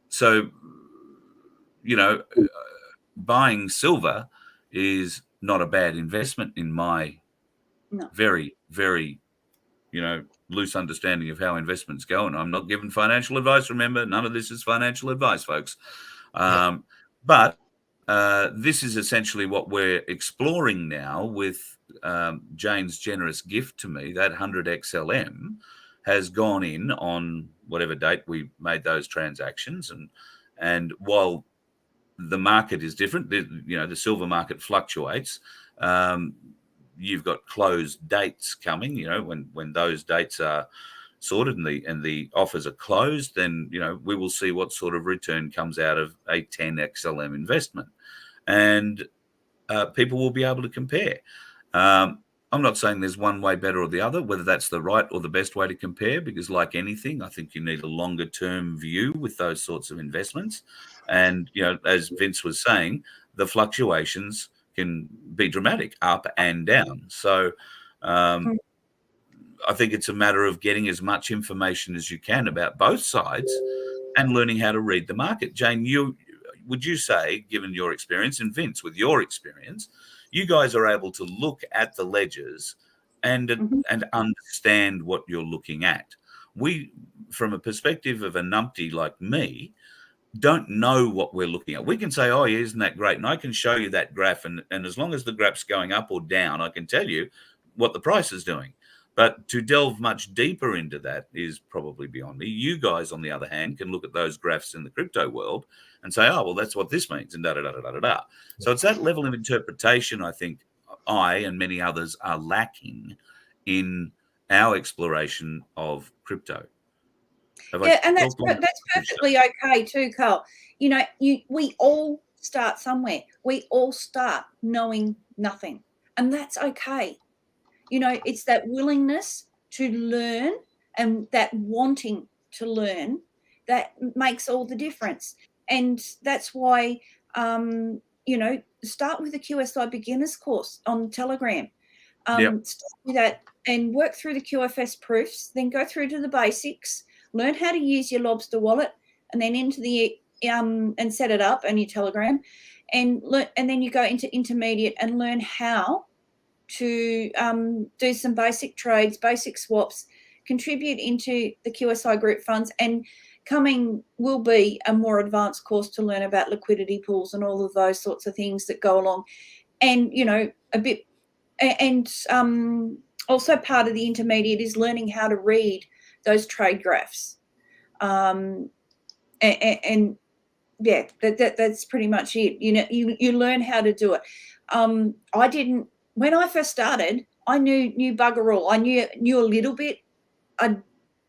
So buying silver is not a bad investment in my very, very loose understanding of how investments go. And I'm not giving financial advice. Remember, none of this is financial advice, folks. But this is essentially what we're exploring now with Jane's generous gift to me. That 100 XLM has gone in on whatever date we made those transactions. And while the market is different, the silver market fluctuates. You've got closed dates coming, when those dates are sorted and the offers are closed, then, we will see what sort of return comes out of a 10 XLM investment. And people will be able to compare. I'm not saying there's one way better or the other, whether that's the right or the best way to compare, because like anything, I think you need a longer term view with those sorts of investments. And, as Vince was saying, the fluctuations can be dramatic, up and down. So I think it's a matter of getting as much information as you can about both sides and learning how to read the market. Jane, would you say, given your experience, and Vince, with your experience, you guys are able to look at the ledgers and understand what you're looking at? We, from a perspective of a numpty like me, don't know what we're looking at. We can say, oh, yeah, isn't that great? And I can show you that graph. And as long as the graph's going up or down, I can tell you what the price is doing. But to delve much deeper into that is probably beyond me. You guys, on the other hand, can look at those graphs in the crypto world and say, oh, well, that's what this means, and da-da-da-da-da-da. So it's that level of interpretation, I think, I and many others are lacking in our exploration of crypto. And that's perfectly okay too, Carl. We all start somewhere. We all start knowing nothing, and that's okay. It's that willingness to learn and that wanting to learn, that makes all the difference. And that's why, start with the QSI beginners course on Telegram. Start with that and work through the QFS proofs, then go through to the basics, learn how to use your Lobster wallet, and then into the and set it up on your Telegram, and then you go into intermediate and learn how to do some basic trades, basic swaps, contribute into the QSI group funds, and coming will be a more advanced course to learn about liquidity pools and all of those sorts of things that go along. And, a bit, and also part of the intermediate is learning how to read those trade graphs. And yeah, that's pretty much it. You learn how to do it. When I first started, I knew bugger all. I knew a little bit. I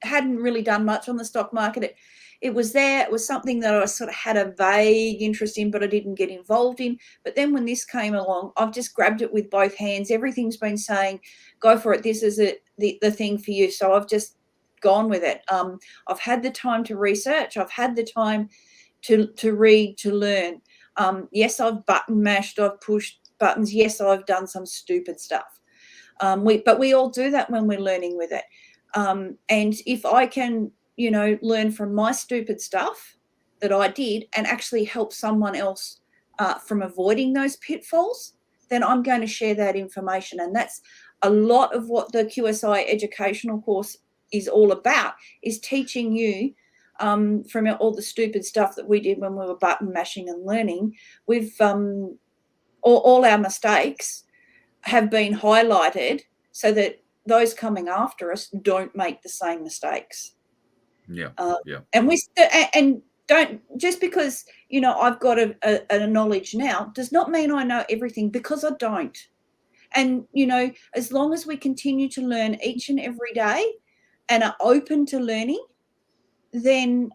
hadn't really done much on the stock market. It was there. It was something that I sort of had a vague interest in, but I didn't get involved in. But then when this came along, I've just grabbed it with both hands. Everything's been saying, go for it. This is the thing for you. So I've just gone with it. I've had the time to research. I've had the time to read, to learn. Yes, I've button mashed. I've pushed buttons. Yes, I've done some stupid stuff. But we all do that when we're learning with it. And if I can, learn from my stupid stuff that I did and actually help someone else from avoiding those pitfalls, then I'm going to share that information. And that's a lot of what the QSI educational course is all about, is teaching you from all the stupid stuff that we did when we were button mashing and learning. We've all our mistakes have been highlighted so that those coming after us don't make the same mistakes. And don't, just because I've got a knowledge now does not mean I know everything, because I don't. And as long as we continue to learn each and every day and are open to learning, then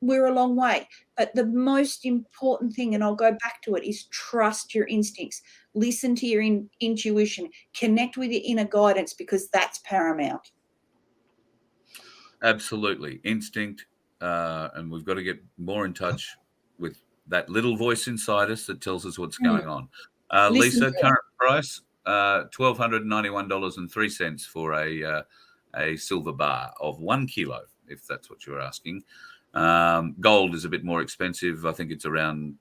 we're a long way. But the most important thing, and I'll go back to it, is trust your instincts. Listen to your intuition. Connect with your inner guidance, because that's paramount. Absolutely. Instinct. And we've got to get more in touch with that little voice inside us that tells us what's going on. Lisa, current price, $1,291.03 for a silver bar of 1 kilo, if that's what you're asking. Gold is a bit more expensive. I think it's around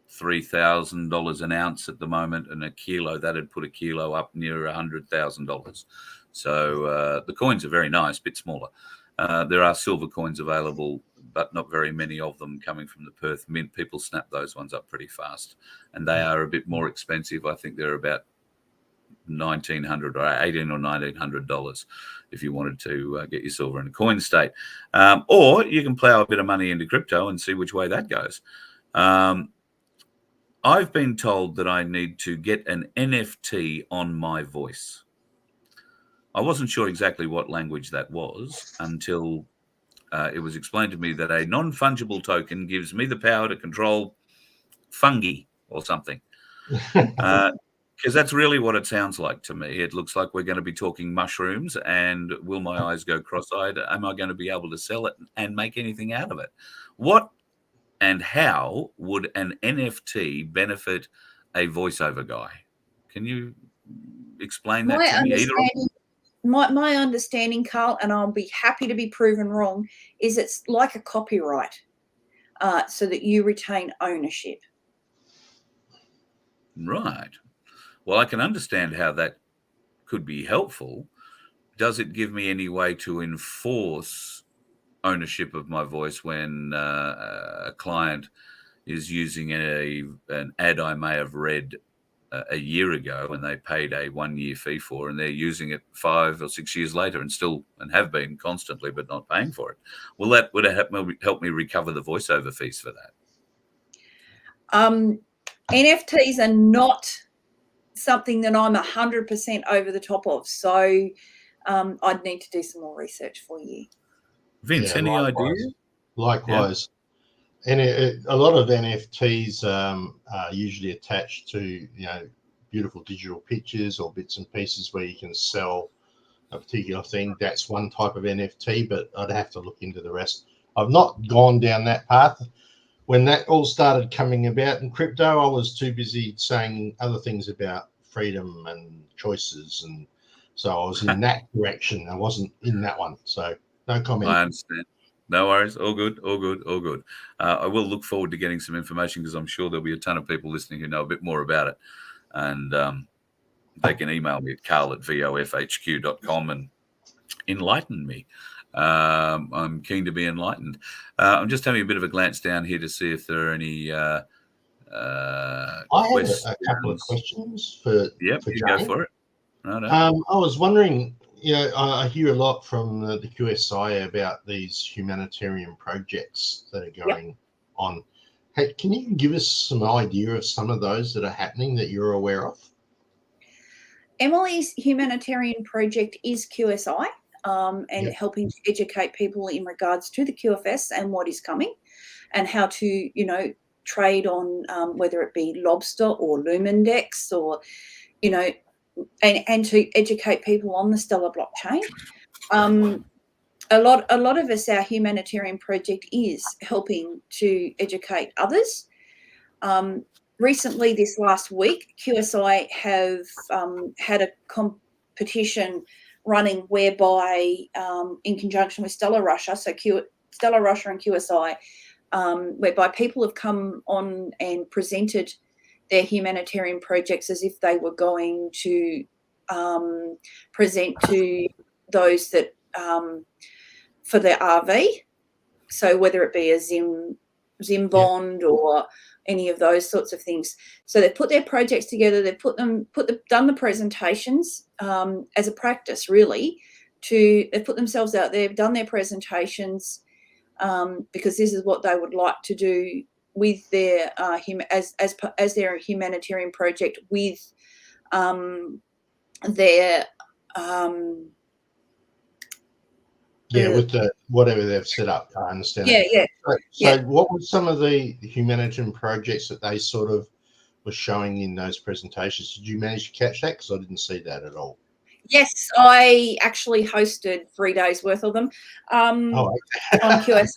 $3,000 an ounce at the moment, and a kilo, that'd put a kilo up near $100,000. So the coins are very nice, a bit smaller. There are silver coins available, but not very many of them coming from the Perth Mint. People snap those ones up pretty fast, and they are a bit more expensive. I think they're about $1,900 or $1,800 or $1,900 if you wanted to get your silver in a coin state. Or you can plow a bit of money into crypto and see which way that goes. I've been told that I need to get an NFT on my voice. I wasn't sure exactly what language that was until it was explained to me that a non-fungible token gives me the power to control fungi or something. Because that's really what it sounds like to me. It looks like we're going to be talking mushrooms, and will my eyes go cross-eyed? Am I going to be able to sell it and make anything out of it? What and how would an NFT benefit a voiceover guy? Can you explain that to me? My understanding, Carl, and I'll be happy to be proven wrong, is it's like a copyright, so that you retain ownership. Right. Well, I can understand how that could be helpful. Does it give me any way to enforce ownership of my voice when a client is using an ad I may have read a year ago and they paid a 1-year fee for, and they're using it 5 or 6 years later and have been constantly but not paying for it? Would it help me recover the voiceover fees for that? NFTs are not something that I'm 100% over the top of, so I'd need to do some more research for you. Vince, any ideas? Likewise. And a lot of NFTs are usually attached to beautiful digital pictures or bits and pieces where you can sell a particular thing. That's one type of NFT, but I'd have to look into the rest. I've not gone down that path. When that all started coming about in crypto, I was too busy saying other things about freedom and choices, and so I was in that direction. I wasn't in that one, so no comment. I understand. No worries. All good. All good. All good. I will look forward to getting some information because I'm sure there'll be a ton of people listening who know a bit more about it, and they can email me at carl@vofhq.com and enlighten me. I'm keen to be enlightened. I'm just having a bit of a glance down here to see if there are any I have a couple of questions for Yep, for you Jane. go for it. No. I was wondering, I hear a lot from the QSI about these humanitarian projects that are going on. Hey, can you give us some idea of some of those that are happening that you're aware of? Emily's humanitarian project is QSI, and helping to educate people in regards to the QFS and what is coming, and how to, trade on whether it be Lobster or Lumendex, or, and to educate people on the Stellar blockchain. A lot of us, our humanitarian project is helping to educate others. Recently, this last week, QSI have had a competition running whereby, in conjunction with Stellar Russia, so Stellar Russia and QSI, whereby people have come on and presented their humanitarian projects as if they were going to present to those that for their RV. So whether it be a Zim bond or any of those sorts of things. So they've put their projects together. They've done the presentations as a practice, really. They've put themselves out there, done their presentations, because this is what they would like to do with their as their humanitarian project with their with the whatever they've set up. I understand. So what were some of the humanitarian projects that they sort of were showing in those presentations? Did you manage to catch that? Because I didn't see that at all. Yes, I actually hosted 3 days worth of them on QSI.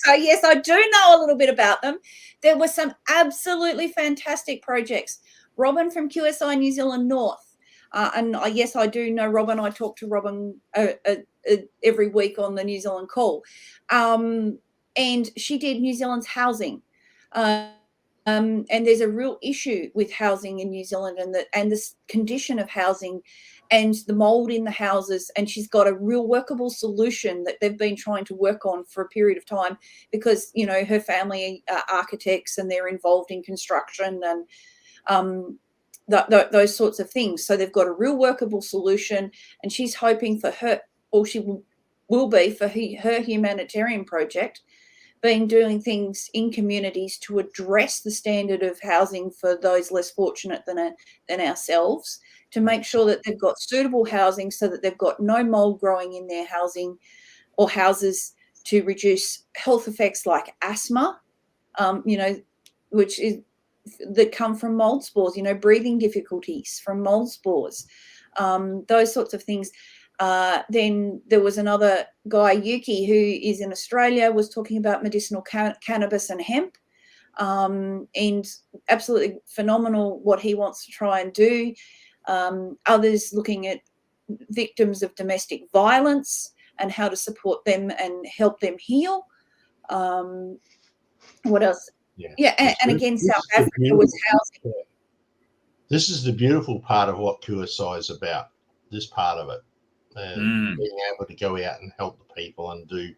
So yes, I do know a little bit about them. There were some absolutely fantastic projects. Robin from QSI New Zealand North, and yes, I do know Robin. I talk to Robin every week on the New Zealand call, and she did New Zealand's housing. And there's a real issue with housing in New Zealand, and the condition of housing and the mold in the houses. And she's got a real workable solution that they've been trying to work on for a period of time, because, her family are architects and they're involved in construction and those sorts of things. So they've got a real workable solution, and she's hoping for her, or she will be for her humanitarian project, been doing things in communities to address the standard of housing for those less fortunate than ourselves, to make sure that they've got suitable housing so that they've got no mold growing in their housing or houses, to reduce health effects like asthma, which is that come from mold spores, breathing difficulties from mold spores, those sorts of things. Then there was another guy, Yuki, who is in Australia, was talking about medicinal cannabis and hemp, and absolutely phenomenal what he wants to try and do. Others looking at victims of domestic violence and how to support them and help them heal. What else? And again, South Africa was housing. This is the beautiful part of what QSI is about, this part of it. And being able to go out and help the people and do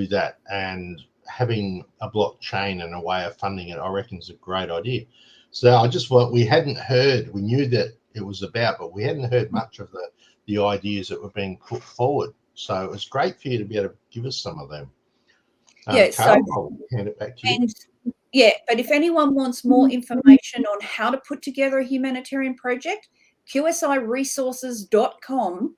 that, and having a blockchain and a way of funding it, I reckon, is a great idea. So I just we hadn't heard, we knew that it was about, but we hadn't heard much of the ideas that were being put forward. So it was great for you to be able to give us some of them. Carl, I'll hand it back to you. But if anyone wants more information on how to put together a humanitarian project, QSIresources.com.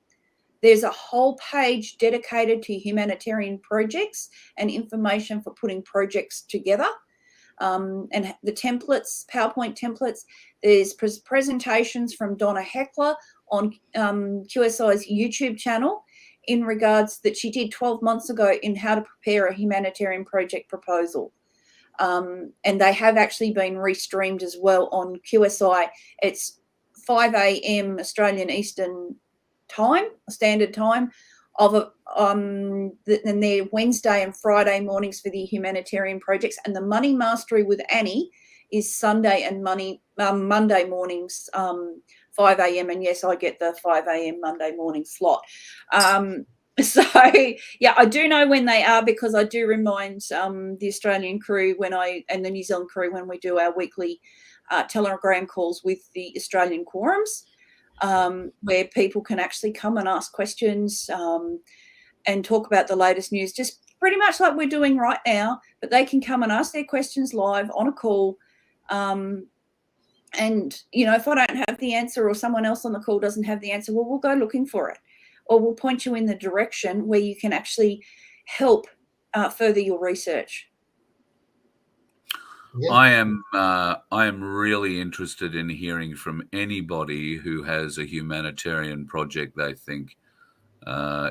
There's a whole page dedicated to humanitarian projects and information for putting projects together. and the templates, PowerPoint templates. There's presentations from Donna Heckler on QSI's YouTube channel in regards that she did 12 months ago in how to prepare a humanitarian project proposal. And they have actually been restreamed as well on QSI. It's 5 a.m. Australian Eastern Time, Standard Time, and they're Wednesday and Friday mornings for the humanitarian projects. And the Money Mastery with Annie is Sunday and Monday mornings, 5 a.m. And yes, I get the 5 a.m. Monday morning slot. So yeah, I do know when they are, because I do remind the Australian crew and the New Zealand crew when we do our weekly Telegram calls with the Australian quorums, where people can actually come and ask questions and talk about the latest news, just pretty much like we're doing right now. But they can come and ask their questions live on a call. And, you know, if I don't have the answer or someone else on the call doesn't have the answer, well, we'll go looking for it, or we'll point you in the direction where you can actually help further your research. Yeah. I am really interested in hearing from anybody who has a humanitarian project they think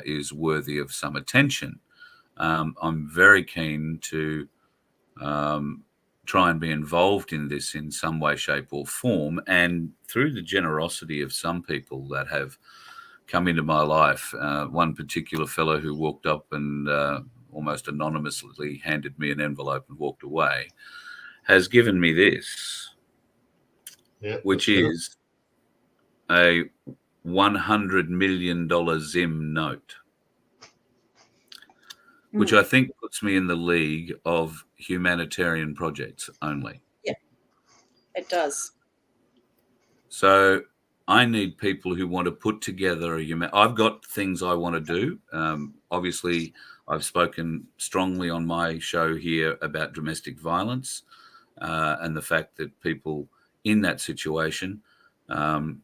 is worthy of some attention. I'm very keen to try and be involved in this in some way, shape, or form. And through the generosity of some people that have come into my life, one particular fellow who walked up and almost anonymously handed me an envelope and walked away, has given me this, which is a $100 million Zim note, which I think puts me in the league of humanitarian projects only. Yeah, it does. So I need people who want to put together I've got things I want to do. Obviously, I've spoken strongly on my show here about domestic violence and the fact that people in that situation,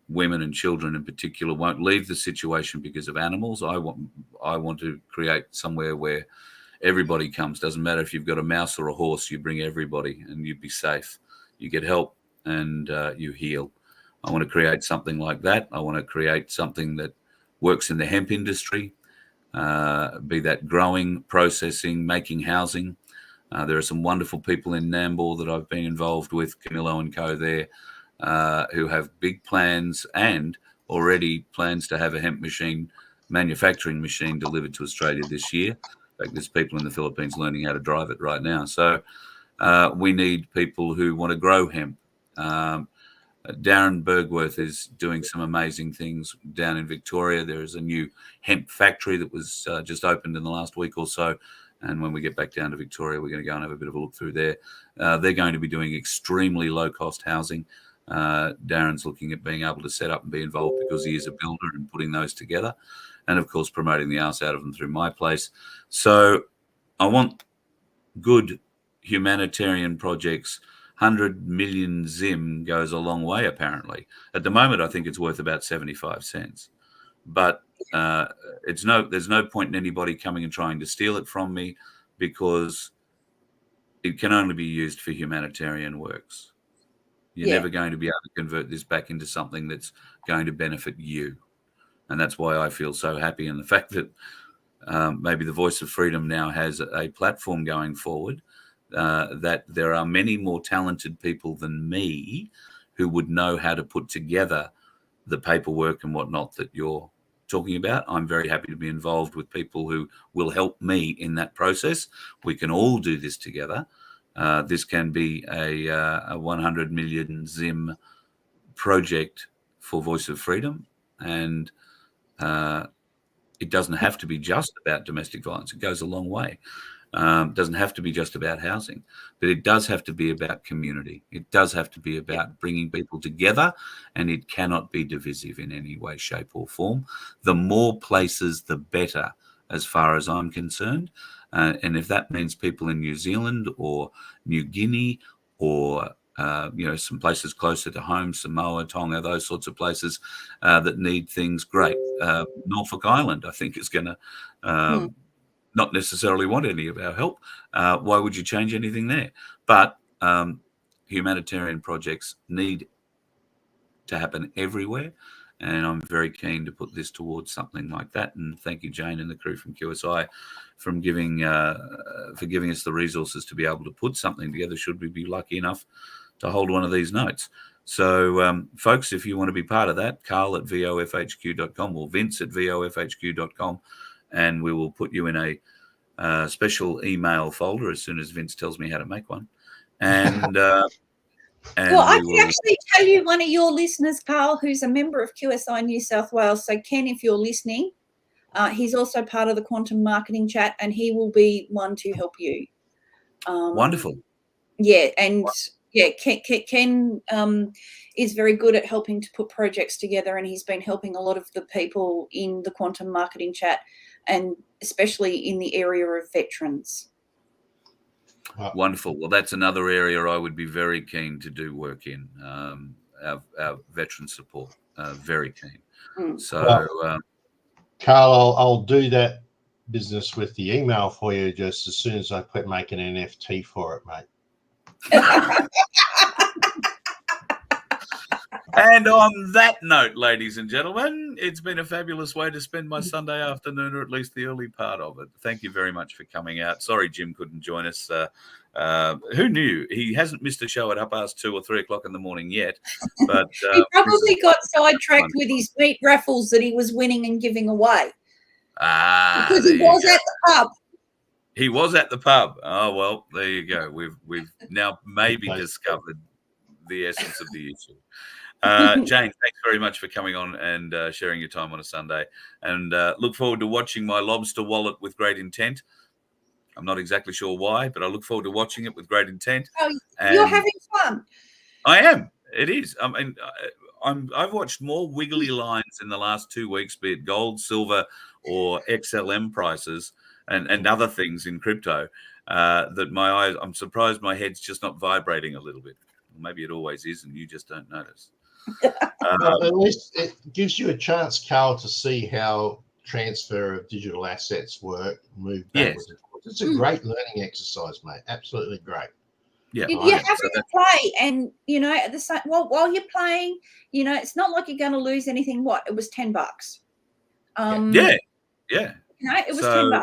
women and children in particular, won't leave the situation because of animals. I want to create somewhere where everybody comes. Doesn't matter if you've got a mouse or a horse, you bring everybody and you'd be safe. You get help and you heal. I want to create something like that. I want to create something that works in the hemp industry, be that growing, processing, making housing. There are some wonderful people in Nambour that I've been involved with, Camillo and co there, who have big plans and already plans to have a hemp manufacturing machine delivered to Australia this year. In fact, there's people in the Philippines learning how to drive it right now. So we need people who want to grow hemp. Darren Bergworth is doing some amazing things down in Victoria. There is a new hemp factory that was just opened in the last week or so. And when we get back down to Victoria, we're going to go and have a bit of a look through there. They're going to be doing extremely low-cost housing. Darren's looking at being able to set up and be involved because he is a builder and putting those together. And, of course, promoting the arse out of them through my place. So I want good humanitarian projects. 100 million Zim goes a long way, apparently. At the moment, I think it's worth about 75 cents. But there's no point in anybody coming and trying to steal it from me, because it can only be used for humanitarian works. You're never going to be able to convert this back into something that's going to benefit you. And that's why I feel so happy in the fact that maybe the Voice of Freedom now has a platform going forward, that there are many more talented people than me who would know how to put together the paperwork and whatnot that you're talking about. I'm very happy to be involved with people who will help me in that process. We can all do this together. This can be a 100 million Zim project for Voice of Freedom. And it doesn't have to be just about domestic violence. It goes a long way. It doesn't have to be just about housing, but it does have to be about community. It does have to be about bringing people together, and it cannot be divisive in any way, shape, or form. The more places, the better, as far as I'm concerned. And if that means people in New Zealand or New Guinea or some places closer to home, Samoa, Tonga, those sorts of places that need things, great. Norfolk Island, I think, is going to not necessarily want any of our help. Why would you change anything there? But humanitarian projects need to happen everywhere. And I'm very keen to put this towards something like that. And thank you, Jane and the crew from QSI, for giving us the resources to be able to put something together, should we be lucky enough to hold one of these notes. So, folks, if you want to be part of that, Carl at vofhq.com or Vince at vofhq.com, and we will put you in a special email folder as soon as Vince tells me how to make one. And well, I can actually tell you one of your listeners, Carl, who's a member of QSI New South Wales. So, Ken, if you're listening, he's also part of the Quantum Marketing Chat, and he will be one to help you. Wonderful. Yeah, and yeah, Ken is very good at helping to put projects together, and he's been helping a lot of the people in the Quantum Marketing Chat, and especially in the area of veterans. Wonderful. Well, that's another area I would be very keen to do work in, our veteran support. Very keen. So, Carl, I'll do that business with the email for you just as soon as I quit making an NFT for it, mate. And on that note, ladies and gentlemen, it's been a fabulous way to spend my Sunday afternoon, or at least the early part of it. Thank you very much for coming out. Sorry Jim couldn't join us. Who knew? He hasn't missed a show at 2:30 or 3 o'clock in the morning yet. But he probably got sidetracked with his meat raffles that he was winning and giving away. Because he was at the pub. He was at the pub. Oh, well, there you go. We've now maybe discovered the essence of the issue. Jane, thanks very much for coming on and sharing your time on a Sunday. And look forward to watching my lobster wallet with great intent. I'm not exactly sure why, but I look forward to watching it with great intent. Oh, you're having fun. I am. It is. I mean, I've watched more wiggly lines in the last 2 weeks, be it gold, silver, or XLM prices and other things in crypto, that my eyes, I'm surprised my head's just not vibrating a little bit. Maybe it always is, and you just don't notice. Well, at least it gives you a chance, Carl, to see how transfer of digital assets work, move backwards and forwards. It's a great learning exercise, mate. Absolutely great. Yeah, you're having to play, and at the same while you're playing, it's not like you're going to lose anything. What, it was $10. Yeah. It was $10.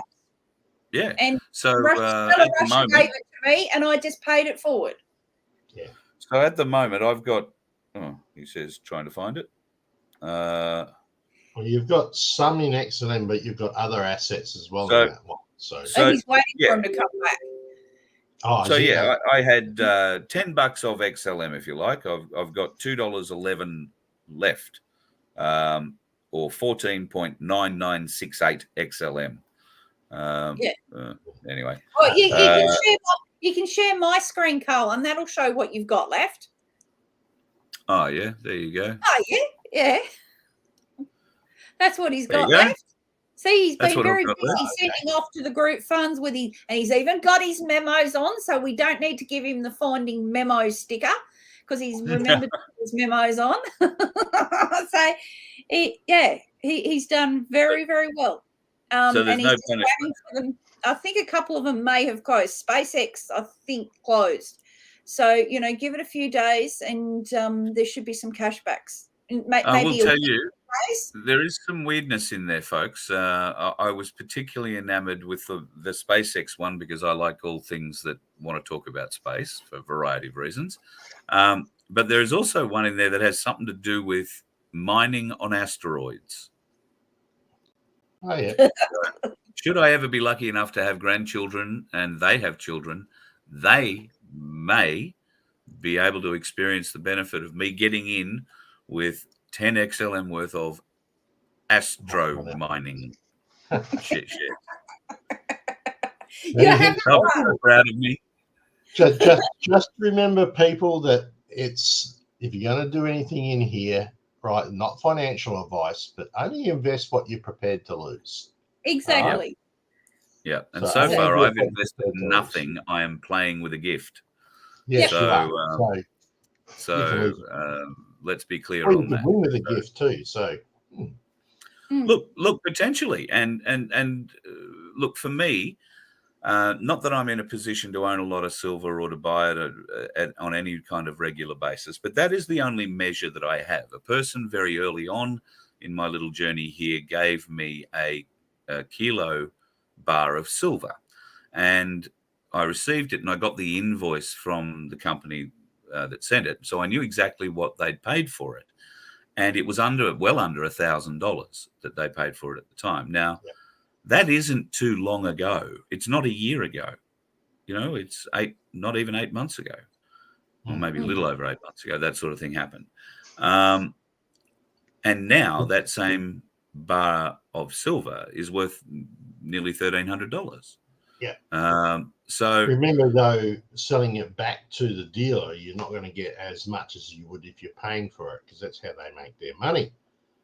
Yeah. And so Russia gave it to me, and I just paid it forward. Yeah. So at the moment, I've got. Oh, he says trying to find it. Well, you've got some in XLM, but you've got other assets as well in that one. So he's waiting for him to come back. Oh, so I had $10 of XLM, if you like. I've got $2.11 left, or 14.9968 XLM. Anyway. Well, you can share my screen, Carl, and that'll show what you've got left. Oh yeah, there you go. Oh yeah. That's what he's got left. See, he's been very busy sending off to the group funds and he's even got his memos on, so we don't need to give him the finding memo sticker because he's remembered his memos on. So, he's done very, very well. So there's no punishment. I think a couple of them may have closed. SpaceX, I think, closed. So, give it a few days and there should be some cashbacks. I will tell you, there is some weirdness in there, folks. I was particularly enamored with the SpaceX one because I like all things that want to talk about space for a variety of reasons. But there is also one in there that has something to do with mining on asteroids. Oh, yeah. Should I ever be lucky enough to have grandchildren and they have children, they may be able to experience the benefit of me getting in with 10 XLM worth of astro mining shit. You're having fun. So proud of me. Just remember, people, that it's, if you're going to do anything in here, right, not financial advice, but only invest what you're prepared to lose. Exactly. Yeah, and so far I've invested nothing. I am playing with a gift. Yes, so let's be clear on that. You can win with a gift too. So look, potentially, and look, for me, Not that I'm in a position to own a lot of silver or to buy it on any kind of regular basis, but that is the only measure that I have. A person very early on in my little journey here gave me a kilo bar of silver, and I received it, and I got the invoice from the company that sent it, so I knew exactly what they'd paid for it, and it was well under $1,000 that they paid for it at the time. Now, that isn't too long ago. It's not a year ago. It's not even 8 months ago, or maybe a little over 8 months ago. That sort of thing happened. And now that same bar of silver is worth nearly $1,300. Yeah. So remember, though, selling it back to the dealer, you're not going to get as much as you would if you're paying for it, because that's how they make their money.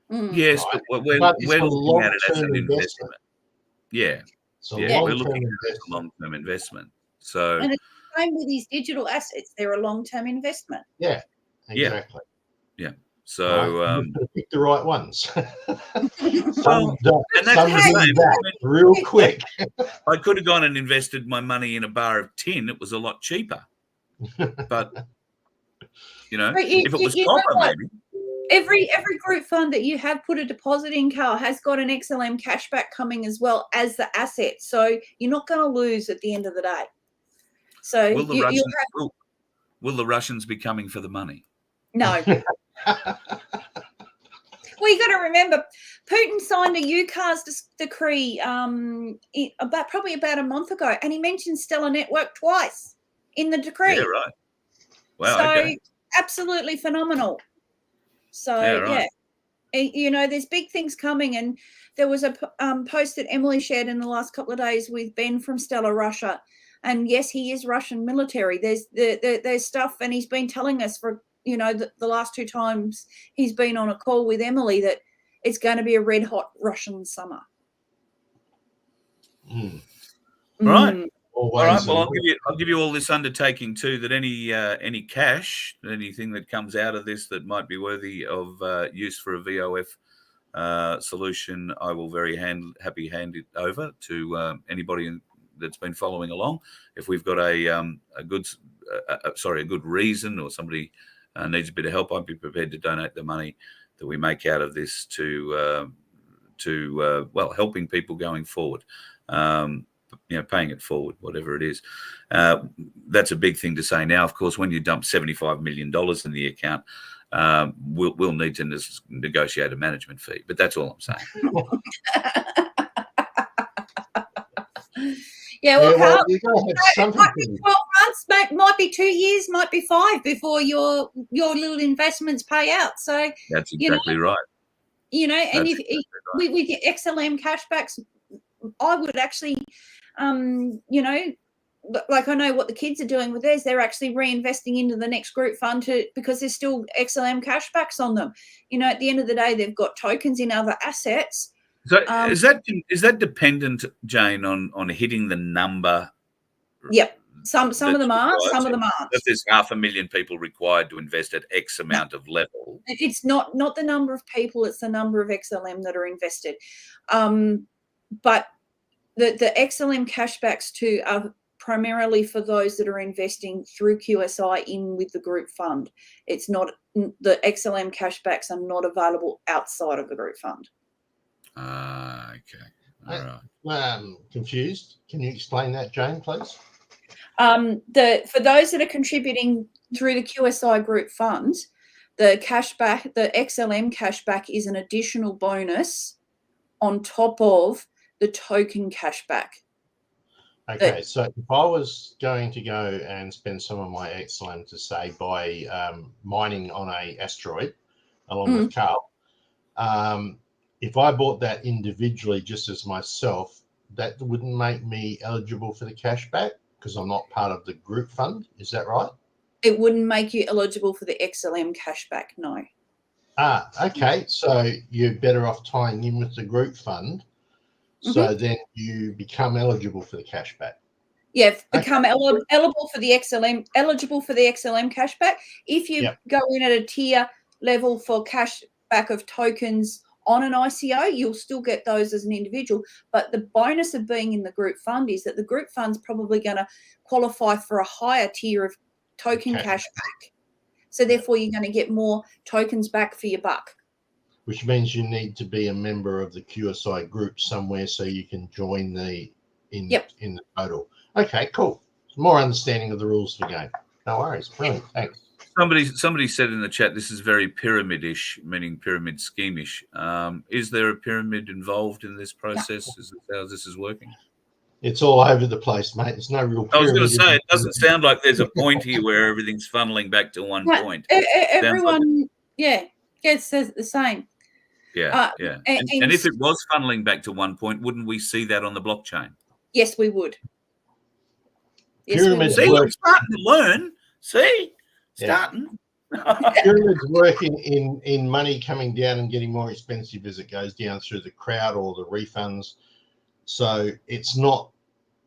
Yes, right? but we're looking at it as an investment. Yeah. We're looking at it as a long-term investment. So, and it's the same with these digital assets. They're a long-term investment. Yeah, exactly. Yeah. So pick the right ones. Well, and that's real quick. I could have gone and invested my money in a bar of tin. It was a lot cheaper. But if it was copper, maybe. Every group fund that you have put a deposit in, Carl, has got an XLM cashback coming as well as the asset. So you're not going to lose at the end of the day. So will the Russians be coming for the money? No. Well, you got to remember, Putin signed a UCARS decree probably about a month ago, and he mentioned Stellar Network twice in the decree. Yeah, right. Wow. So okay. Absolutely phenomenal. So right. There's big things coming, and there was a post that Emily shared in the last couple of days with Ben from Stellar Russia, and yes, he is Russian military. There's stuff, and he's been telling us for the last 2 times he's been on a call with Emily that it's going to be a red hot Russian summer. Right. All right. Well, I'll give you all this undertaking too, that any cash, anything that comes out of this that might be worthy of use for a VOF solution, I will very happy hand it over to anybody that's been following along. If we've got a good reason, or somebody needs a bit of help, I'd be prepared to donate the money that we make out of this to helping people going forward. Paying it forward, whatever it is. That's a big thing to say now. Of course, when you dump $75 million in the account, we'll need to negotiate a management fee. But that's all I'm saying. Carl, might be 12 months, might be 2 years, might be 5 before your little investments pay out. So that's exactly right. And with your XLM cashbacks, I would actually, like I know what the kids are doing with theirs. They're actually reinvesting into the next group fund because there's still XLM cashbacks on them. At the end of the day, they've got tokens in other assets. So is that dependent, Jane, on hitting the number? Yep. Some of them are, some of them aren't. If there's 500,000 people required to invest at X amount of level. It's not the number of people, it's the number of XLM that are invested. But the XLM cashbacks too are primarily for those that are investing through QSI in with the group fund. It's not, the XLM cashbacks are not available outside of the group fund. Okay. All right. Confused. Can you explain that, Jane, please? For those that are contributing through the QSI group fund, the cashback, the XLM cashback is an additional bonus on top of the token cashback. Okay, so if I was going to go and spend some of my XLM to say by mining on a asteroid along with Carl, if I bought that individually just as myself, that wouldn't make me eligible for the cashback because I'm not part of the group fund. Is that right? It wouldn't make you eligible for the XLM cashback, no. Okay. So you're better off tying in with the group fund. So then you become eligible for the cashback. Yeah, become eligible for the XLM cashback. If you go in at a tier level for cashback of tokens on an ICO, you'll still get those as an individual. But the bonus of being in the group fund is that the group fund's probably going to qualify for a higher tier of token cash back. So therefore, you're going to get more tokens back for your buck. Which means you need to be a member of the QSI group somewhere so you can join in the total. Okay, cool. More understanding of the rules of the game. No worries. Brilliant. Thanks. Somebody said in the chat this is very pyramid-ish, meaning pyramid scheme-ish. Is there a pyramid involved in this process? Is this how this is working? It's all over the place, mate. There's no real pyramid. I was going to say, it doesn't sound like there's a point here where everything's funneling back to one point. Everyone, gets the same. Yeah. And if it was funneling back to one point, wouldn't we see that on the blockchain? Yes, we would. Pyramids See, I'm starting to learn. See? Starting. Pyramids working in money coming down and getting more expensive as it goes down through the crowd or the refunds. So it's not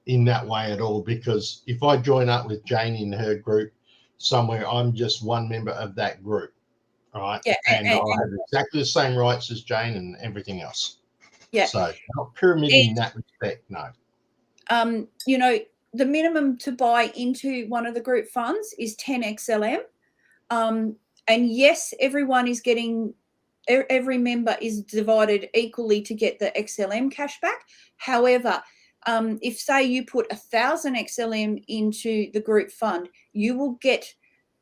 in that way at all, because if I join up with Jane in her group somewhere, I'm just one member of that group. All right. Yeah, and I have exactly the same rights as Jane and everything else. Yeah. So not pyramid in that respect, no. The minimum to buy into one of the group funds is 10 XLM. And yes, every member is divided equally to get the XLM cash back. However, if say you put 1,000 XLM into the group fund, you will get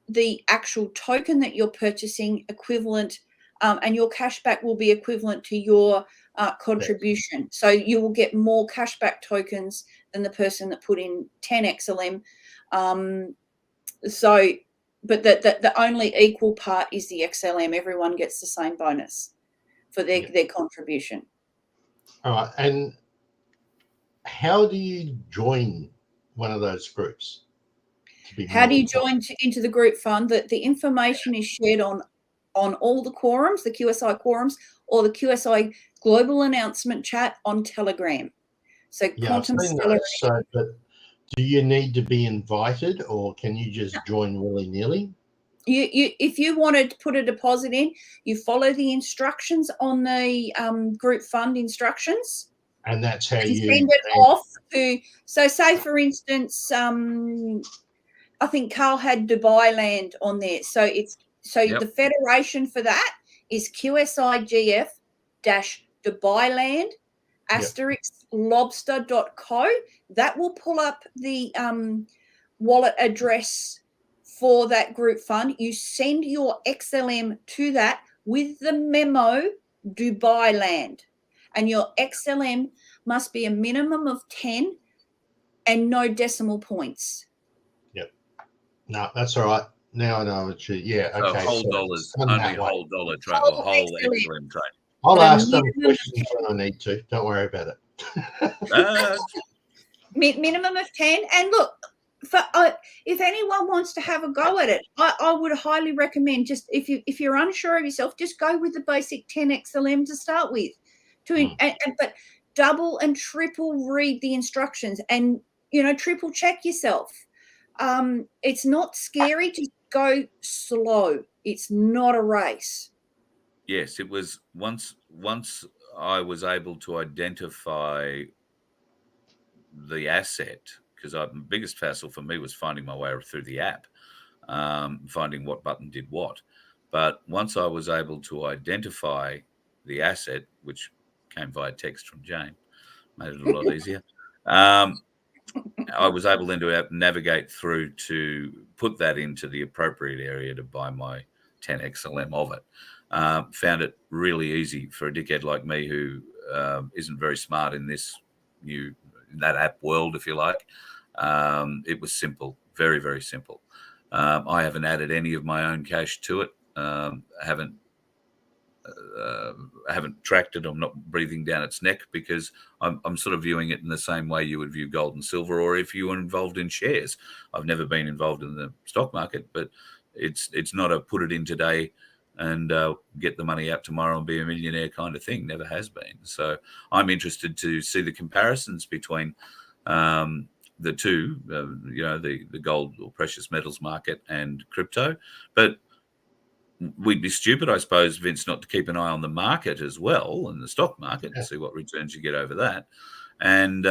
the actual token that you're purchasing equivalent, and your cashback will be equivalent to your contribution. Yes. So you will get more cashback tokens than the person that put in 10 XLM. But the only equal part is the XLM. Everyone gets the same bonus for their contribution. All right. And how do you join one of those groups? How do you join into the group fund? That the information is shared on all the quorums, the QSI quorums, or the QSI global announcement chat on Telegram. So Quantum Stellar. But do you need to be invited, or can you just join willy-nilly? If you wanted to put a deposit in, you follow the instructions on the group fund instructions. And that's how you send it off to. So say, for instance, I think Carl had Dubai Land on there. So the federation for that is QSIGF-Dubai Land *lobster.co. That will pull up the wallet address for that group fund. You send your XLM to that with the memo Dubai Land, and your XLM must be a minimum of 10 and no decimal points. No, that's all right. Now I know what you. Yeah, so okay. Whole dollars, only whole dollar trade, or whole XLM trade. I'll ask them questions when I need to. Don't worry about it. Minimum of 10. And look, if anyone wants to have a go at it, I would highly recommend, just if you're unsure of yourself, just go with the basic 10 XLM to start with. But double and triple read the instructions, and triple check yourself. It's not scary. Just go slow. It's not a race. Yes, it was once I was able to identify the asset, because the biggest hassle for me was finding my way through the app, finding what button did what. But once I was able to identify the asset, which came via text from Jane, made it a lot easier. I was able then to navigate through to put that into the appropriate area to buy my 10 XLM of it. Found it really easy for a dickhead like me who isn't very smart in that app world, if you like. It was simple, very, very simple. I haven't added any of my own cash to it. I haven't tracked it. I'm not breathing down its neck, because I'm sort of viewing it in the same way you would view gold and silver, or if you were involved in shares. I've never been involved in the stock market, but it's not a put it in today and get the money out tomorrow and be a millionaire kind of thing. Never has been. So I'm interested to see the comparisons between the two, the gold or precious metals market and crypto. But we'd be stupid, I suppose, Vince, not to keep an eye on the market as well, and the stock market, and see what returns you get over that. And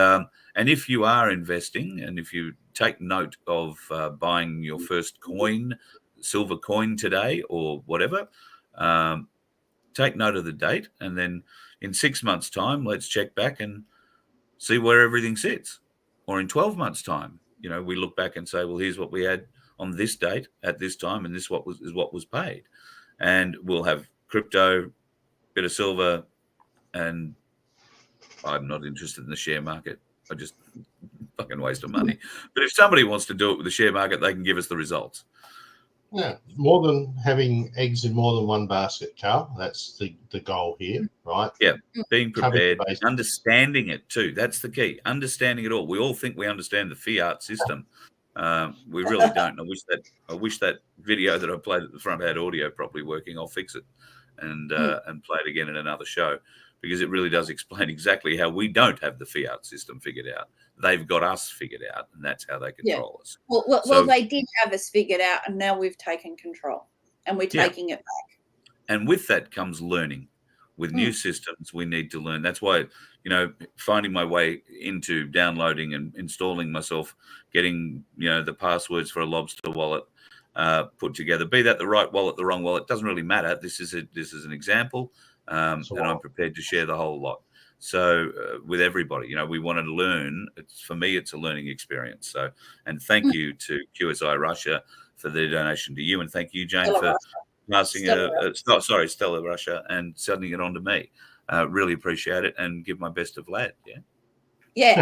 if you are investing, and if you take note of buying your first coin, silver coin today or whatever, take note of the date, and then in 6 months' time, let's check back and see where everything sits. Or in 12 months' time, we look back and say, well, here's what we had on this date at this time, and this is what was paid. And we'll have crypto, bit of silver, and I'm not interested in the share market. I just fucking waste of money. But if somebody wants to do it with the share market, they can give us the results. Yeah, more than having eggs in more than one basket, Carl. That's the goal here, right? Yeah, being prepared, understanding it too. That's the key. Understanding it all. We all think we understand the fiat system. We really don't. I wish that video that I played at the front had audio properly working. I'll fix it and play it again in another show, because it really does explain exactly how we don't have the fiat system figured out. They've got us figured out, and that's how they control us. Well, they did have us figured out, and now we've taken control, and we're taking it back. And with that comes learning. With new systems, we need to learn. That's why, finding my way into downloading and installing myself, getting, the passwords for a Lobster wallet put together. Be that the right wallet, the wrong wallet, doesn't really matter. This is an example, and I'm prepared to share the whole lot. So with everybody, we want to learn. For me, it's a learning experience. So, and thank you to QSI Russia for their donation to you, and thank you, Jane, for passing Stella Russia, and sending it on to me. Really appreciate it, and give my best to Vlad. Yeah.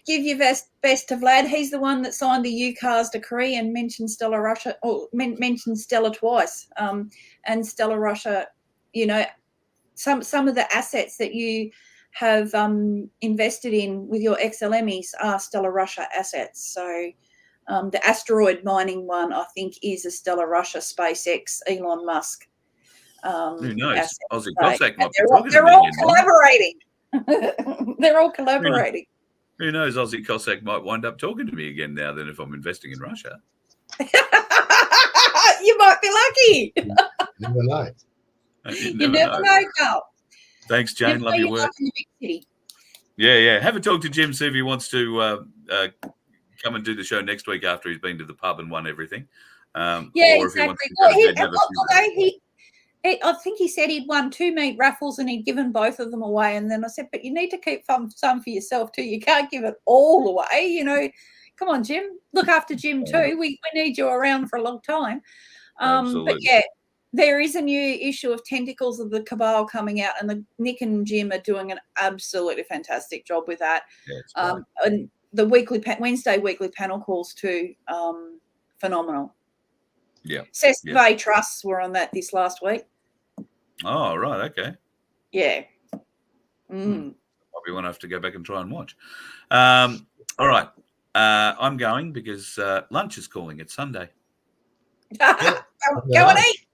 Give your best to Vlad. He's the one that signed the UCAR's decree and mentioned Stella Russia, or mentioned Stella twice. And Stella Russia, some of the assets that you have invested in with your XLMEs are Stella Russia assets. So the asteroid mining one, I think, is a Stella Russia, SpaceX, Elon Musk. Who knows? Asset. Aussie Cossack might be talking to me. They're all collaborating. They're all collaborating. Who knows? Aussie Cossack might wind up talking to me again now, then, if I'm investing in Russia. You might be lucky. You never know. You never know, Carl. Thanks, Jane. Love your work. Yeah. Have a talk to Jim, see if he wants to come and do the show next week after he's been to the pub and won everything. Or exactly. I think he said he'd won 2 meat raffles and he'd given both of them away. And then I said, but you need to keep some for yourself too. You can't give it all away. Come on, Jim. Look after Jim too. We need you around for a long time. But yeah, there is a new issue of Tentacles of the Cabal coming out, and Nick and Jim are doing an absolutely fantastic job with that. Yeah, and the Wednesday weekly panel calls too, phenomenal. Yeah. Sesame Trusts were on that this last week. Oh, right. Okay. Yeah. Might be one I have to go back and try and watch. All right. I'm going because lunch is calling. It's Sunday. Go and eat.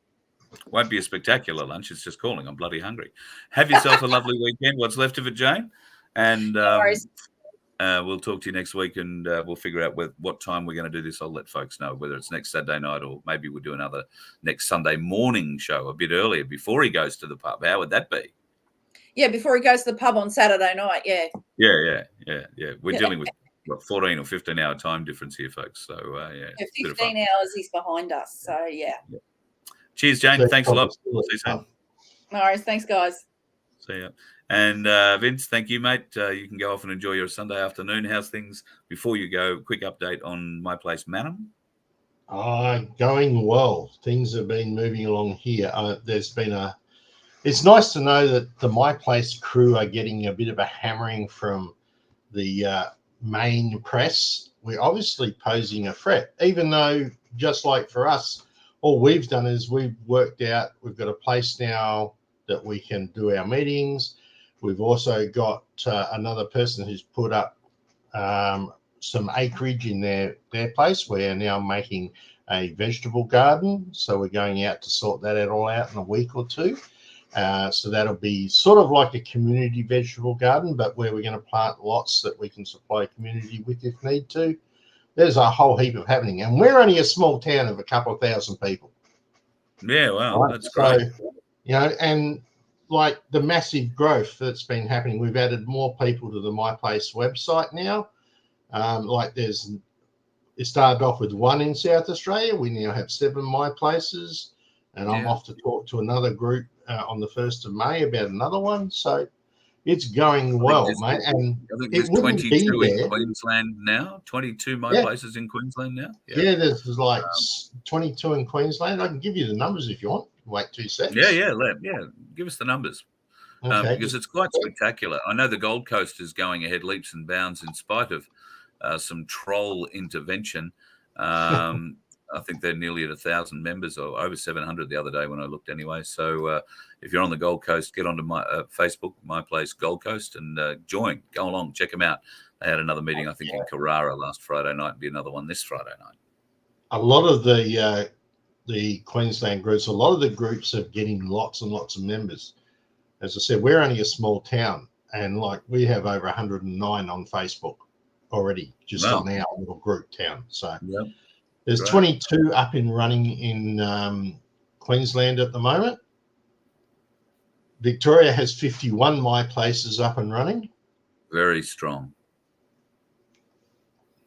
Won't be a spectacular lunch. It's just calling. I'm bloody hungry. Have yourself a lovely weekend. What's left of it, Jane? And we'll talk to you next week, and we'll figure out what time we're going to do this. I'll let folks know whether it's next Saturday night, or maybe we'll do another next Sunday morning show a bit earlier before he goes to the pub. How would that be? Yeah, before he goes to the pub on Saturday night. Yeah. We're dealing with 14 or 15 hour time difference here, folks. So 15 hours is behind us. So yeah. Cheers, Jane. Thanks a lot. See you soon. No worries. Thanks, guys. See ya. And Vince, thank you, mate. You can go off and enjoy your Sunday afternoon. How's things before you go? Quick update on My Place Manham. Going well. Things have been moving along here. It's nice to know that the My Place crew are getting a bit of a hammering from the main press. We're obviously posing a threat, even though, just like for us, all we've done is we've worked out we've got a place now that we can do our meetings. We've also got another person who's put up some acreage in their place. We're now making a vegetable garden. So we're going out to sort that all out in a week or two. So that'll be sort of like a community vegetable garden, but where we're going to plant lots that we can supply community with if need to. There's a whole heap of happening. And we're only a small town of a couple of thousand people. Yeah, wow, Right? that's great. So, and like the massive growth that's been happening, we've added more people to the MyPlace website now. It started off with 1 in South Australia. We now have 7 MyPlaces, and I'm off to talk to another group on the 1st of May about another one. So it's going well, mate. And I think it there's wouldn't 22 be in there. Queensland now. 22 Yeah. MyPlaces in Queensland now. Yeah, there's like 22 in Queensland. I can give you the numbers if you want. Wait 2 seconds. Yeah. Give us the numbers. Okay, Because it's quite spectacular. I know the Gold Coast is going ahead leaps and bounds in spite of some troll intervention. I think they're nearly at 1,000 members, or over 700 the other day when I looked anyway. So if you're on the Gold Coast, get onto my Facebook, MyPlace Gold Coast, and join. Go along, check them out. They had another meeting, I think, in Carrara last Friday night, and be another one this Friday night. A lot of the Queensland groups, a lot of the groups are getting lots and lots of members. As I said, we're only a small town, and like we have over 109 on Facebook already, just on our little group town. So there's 22 up and running in Queensland at the moment. Victoria has 51 MyPlaces up and running. Very strong.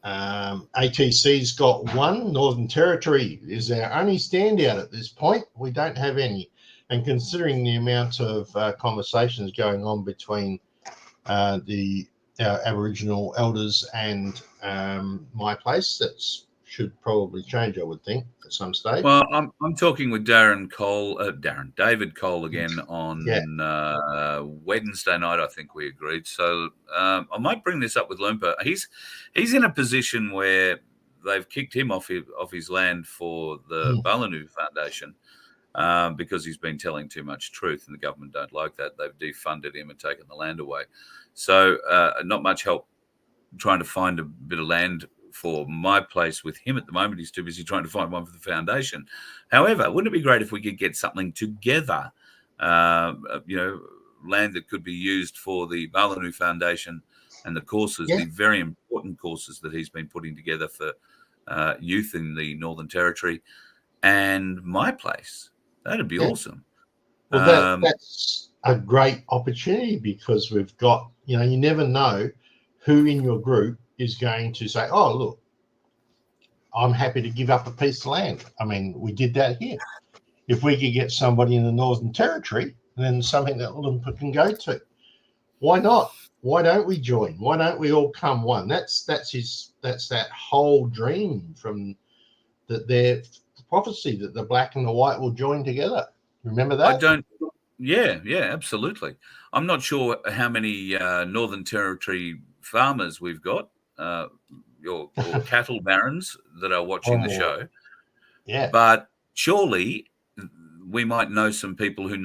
ATC's got 1. Northern Territory is our only standout at this point. We don't have any. And considering the amount of conversations going on between our Aboriginal elders and MyPlace, that should probably change, I would think, at some stage. Well, I'm talking with David Cole again on Wednesday night. I think we agreed. So I might bring this up with Loompa. He's in a position where they've kicked him off his land for the Balanu Foundation. Because he's been telling too much truth, and the government don't like that. They've defunded him and taken the land away. So not much help trying to find a bit of land for MyPlace with him at the moment. He's too busy trying to find one for the foundation. However, wouldn't it be great if we could get something together, land that could be used for the Balanu Foundation and the courses, the very important courses that he's been putting together for youth in the Northern Territory, and MyPlace. That'd be awesome. Well, that's a great opportunity, because we've got, you never know who in your group is going to say, oh, look, I'm happy to give up a piece of land. I mean, we did that here. If we could get somebody in the Northern Territory, then something that Loompa can go to. Why not? Why don't we join? Why don't we all come one? That's that whole dream from their prophecy, that the black and the white will join together. Remember that? Yeah, absolutely. I'm not sure how many Northern Territory farmers we've got, or cattle barons that are watching the show. Yeah. But surely we might know some people who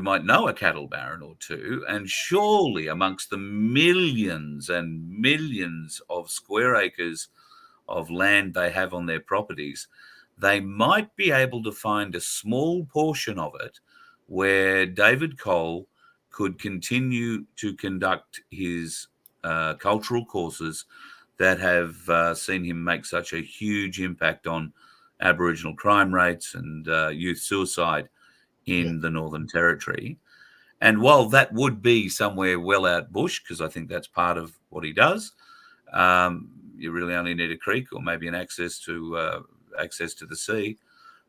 might know a cattle baron or two, and surely amongst the millions and millions of square acres of land they have on their properties, they might be able to find a small portion of it where David Cole could continue to conduct his cultural courses that have seen him make such a huge impact on Aboriginal crime rates and youth suicide in the Northern Territory. And while that would be somewhere well out bush, because I think that's part of what he does, you really only need a creek or maybe an access to the sea,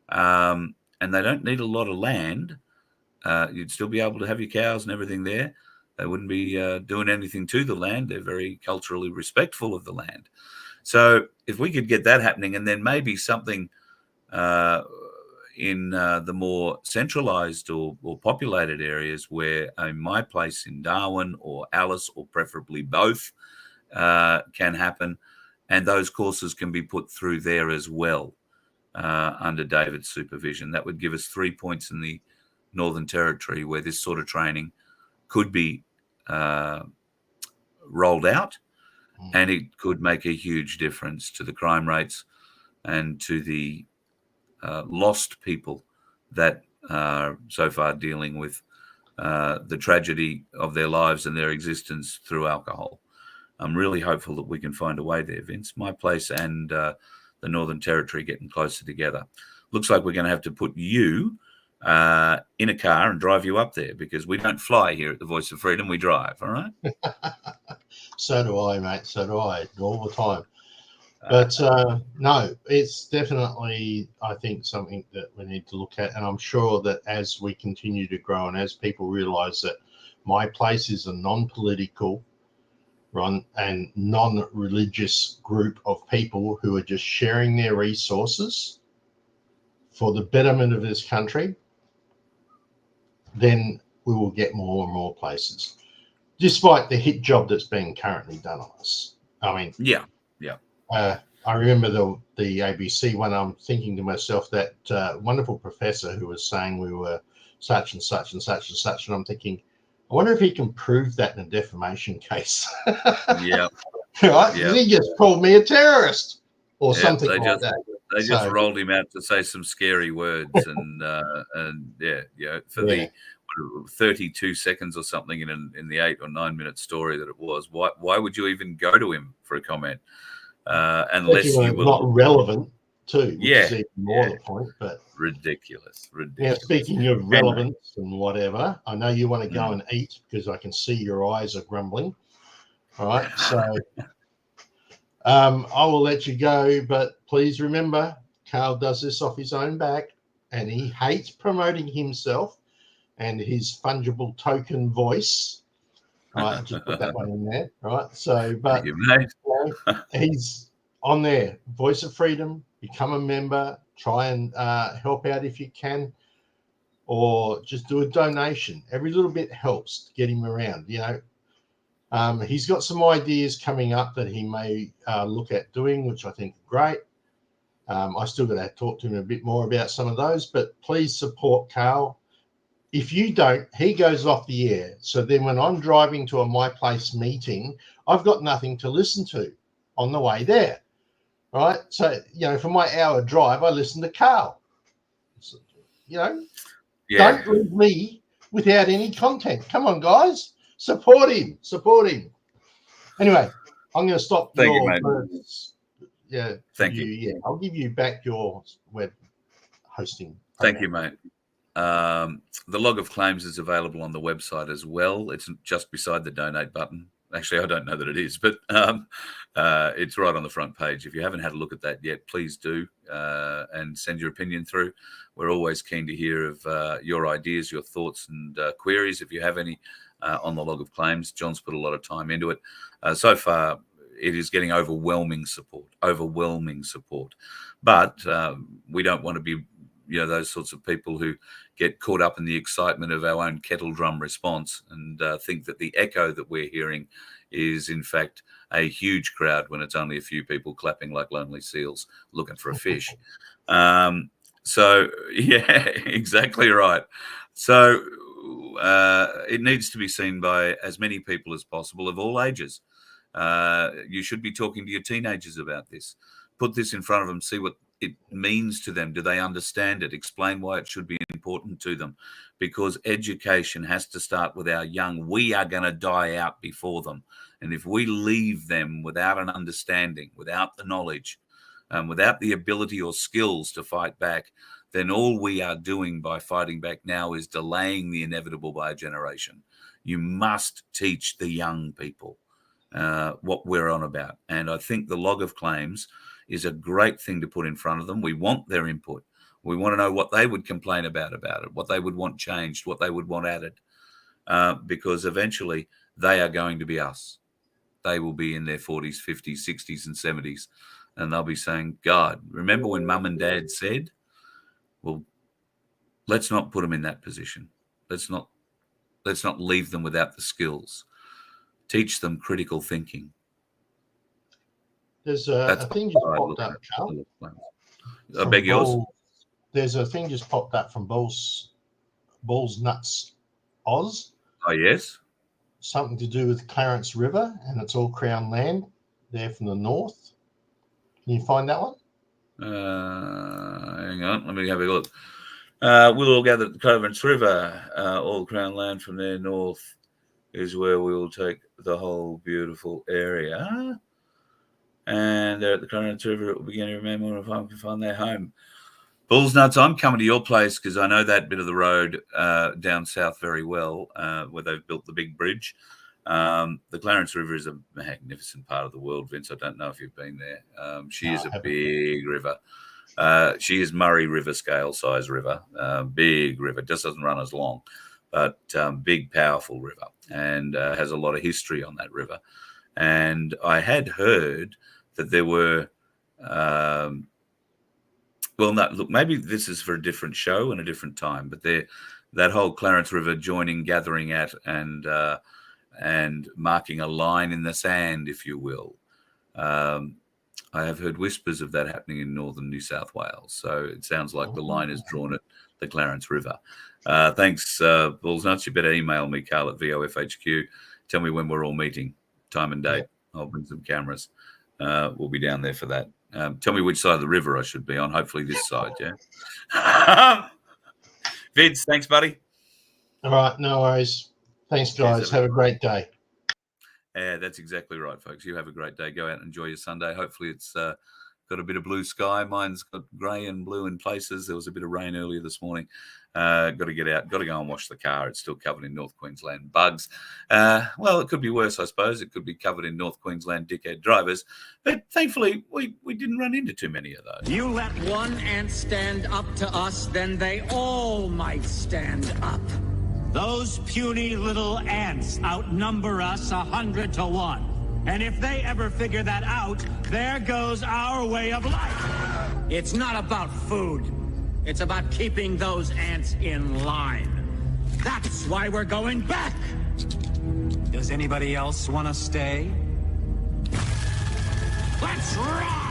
and they don't need a lot of land. You'd still be able to have your cows and everything there. They wouldn't be doing anything to the land. They're very culturally respectful of the land. So if we could get that happening, and then maybe something in the more centralised or populated areas where MyPlace in Darwin or Alice, or preferably both, can happen, and those courses can be put through there as well under David's supervision. That would give us 3 points in the Northern Territory where this sort of training could be rolled out, and it could make a huge difference to the crime rates and to the lost people that are so far dealing with the tragedy of their lives and their existence through alcohol. I'm really hopeful that we can find a way there, Vince. MyPlace and the Northern Territory getting closer together. looks like we're going to have to put you in a car and drive you up there, because we don't fly here at the Voice of Freedom. We drive. All right. So do I, mate. So do I, all the time. But no, it's definitely, I think, something that we need to look at. And I'm sure that as we continue to grow and as people realize that My Place is a non-political run and non-religious group of people who are just sharing their resources for the betterment of this country, then we will get more and more places, despite the hit job that's being currently done on us. I mean, yeah. I remember the ABC when I'm thinking to myself that wonderful professor who was saying we were such and such and such and such, and I'm thinking, I wonder if he can prove that in a defamation case. Yeah. Right? Yeah. He just called me a terrorist or something they like that. They just rolled him out to say some scary words, and for the 32 seconds or something in the 8 or 9 minute story that it was. Why would you even go to him for a comment? Unless you were not relevant too, which is even more the point. But ridiculous. Now, speaking of relevance and whatever, I know you want to go and eat because I can see your eyes are grumbling. All right, so I will let you go, but please remember, Carl does this off his own back, and he hates promoting himself and his fungible token voice. Right, I just put that one in there. Right, so but he's on there. Voice of Freedom. Become a member. Try and help out if you can, or just do a donation. Every little bit helps to get him around. He's got some ideas coming up that he may look at doing, which I think are great. I still got to talk to him a bit more about some of those, but please support Carl. If you don't, he goes off the air. So then when I'm driving to a My Place meeting, I've got nothing to listen to on the way there. Right? So, for my hour drive, I listen to Carl. So, don't leave me without any content. Come on, guys. Support him. Anyway, I'm going to stop. Thank you, mate. Yeah. Thank you. Yeah, I'll give you back your web hosting. Thank you, mate. The log of claims is available on the website as well. It's just beside the donate button. Actually, I don't know that it is, but it's right on the front page. If you haven't had a look at that yet, please do and send your opinion through. We're always keen to hear of your ideas, your thoughts and queries, if you have any, on the log of claims. John's put a lot of time into it. So far, it is getting overwhelming support. But we don't want to be those sorts of people who get caught up in the excitement of our own kettle drum response and think that the echo that we're hearing is in fact a huge crowd when it's only a few people clapping like lonely seals looking for a fish. So yeah, exactly right. So it needs to be seen by as many people as possible of all ages. You should be talking to your teenagers about this. Put this in front of them, see what it means to them. Do they understand it? Explain why it should be important to them, because education has to start with our young. We are going to die out before them. And if we leave them without an understanding, without the knowledge, without the ability or skills to fight back, then all we are doing by fighting back now is delaying the inevitable by a generation. You must teach the young people what we're on about. And I think the log of claims is a great thing to put in front of them. We want their input. We want to know what they would complain about it, what they would want changed, what they would want added, because eventually they are going to be us. They will be in their 40s, 50s, 60s and 70s, and they'll be saying, God, remember when mum and dad said? Well, let's not put them in that position. Let's not leave them without the skills. Teach them critical thinking. There's a thing just popped up, Carl. I beg yours. There's a thing just popped up from Balls Nuts Oz. Oh, yes. Something to do with Clarence River, and it's all Crown land there from the north. Can you find that one? Hang on, let me have a look. We'll all gather at the Clarence River, all Crown land from their north is where we will take the whole beautiful area. And there at the Clarence River, it will begin to remember if I can find their home. Balls Nuts, I'm coming to your place because I know that bit of the road down south very well, where they've built the big bridge. The Clarence River is a magnificent part of the world, Vince. I don't know if you've been there. She is a big river. She is Murray River scale size river, big river, just doesn't run as long, but big, powerful river, and has a lot of history on that river. And I had heard that there were, well, no, look, maybe this is for a different show and a different time, but that whole Clarence River joining, gathering at, and marking a line in the sand, if you will. I have heard whispers of that happening in northern New South Wales. So it sounds like the line is drawn at the Clarence River. Thanks, Balls Nuts. You better email me, Carl at VOFHQ. Tell me when we're all meeting, time and date. I'll bring some cameras. We'll be down there for that. Tell me which side of the river I should be on. Hopefully this side, yeah. Vince, thanks, buddy. All right, no worries. Thanks, guys. Have a great day. Yeah, that's exactly right, folks. You have a great day. Go out and enjoy your Sunday. Hopefully it's got a bit of blue sky. Mine's got grey and blue in places. There was a bit of rain earlier this morning. Got to get out. Got to go and wash the car. It's still covered in North Queensland bugs. Well, it could be worse, I suppose. It could be covered in North Queensland dickhead drivers. But thankfully, we didn't run into too many of those. You let one ant stand up to us, then they all might stand up. Those puny little ants outnumber us 100 to 1. And if they ever figure that out, there goes our way of life. It's not about food. It's about keeping those ants in line. That's why we're going back. Does anybody else want to stay? Let's ride!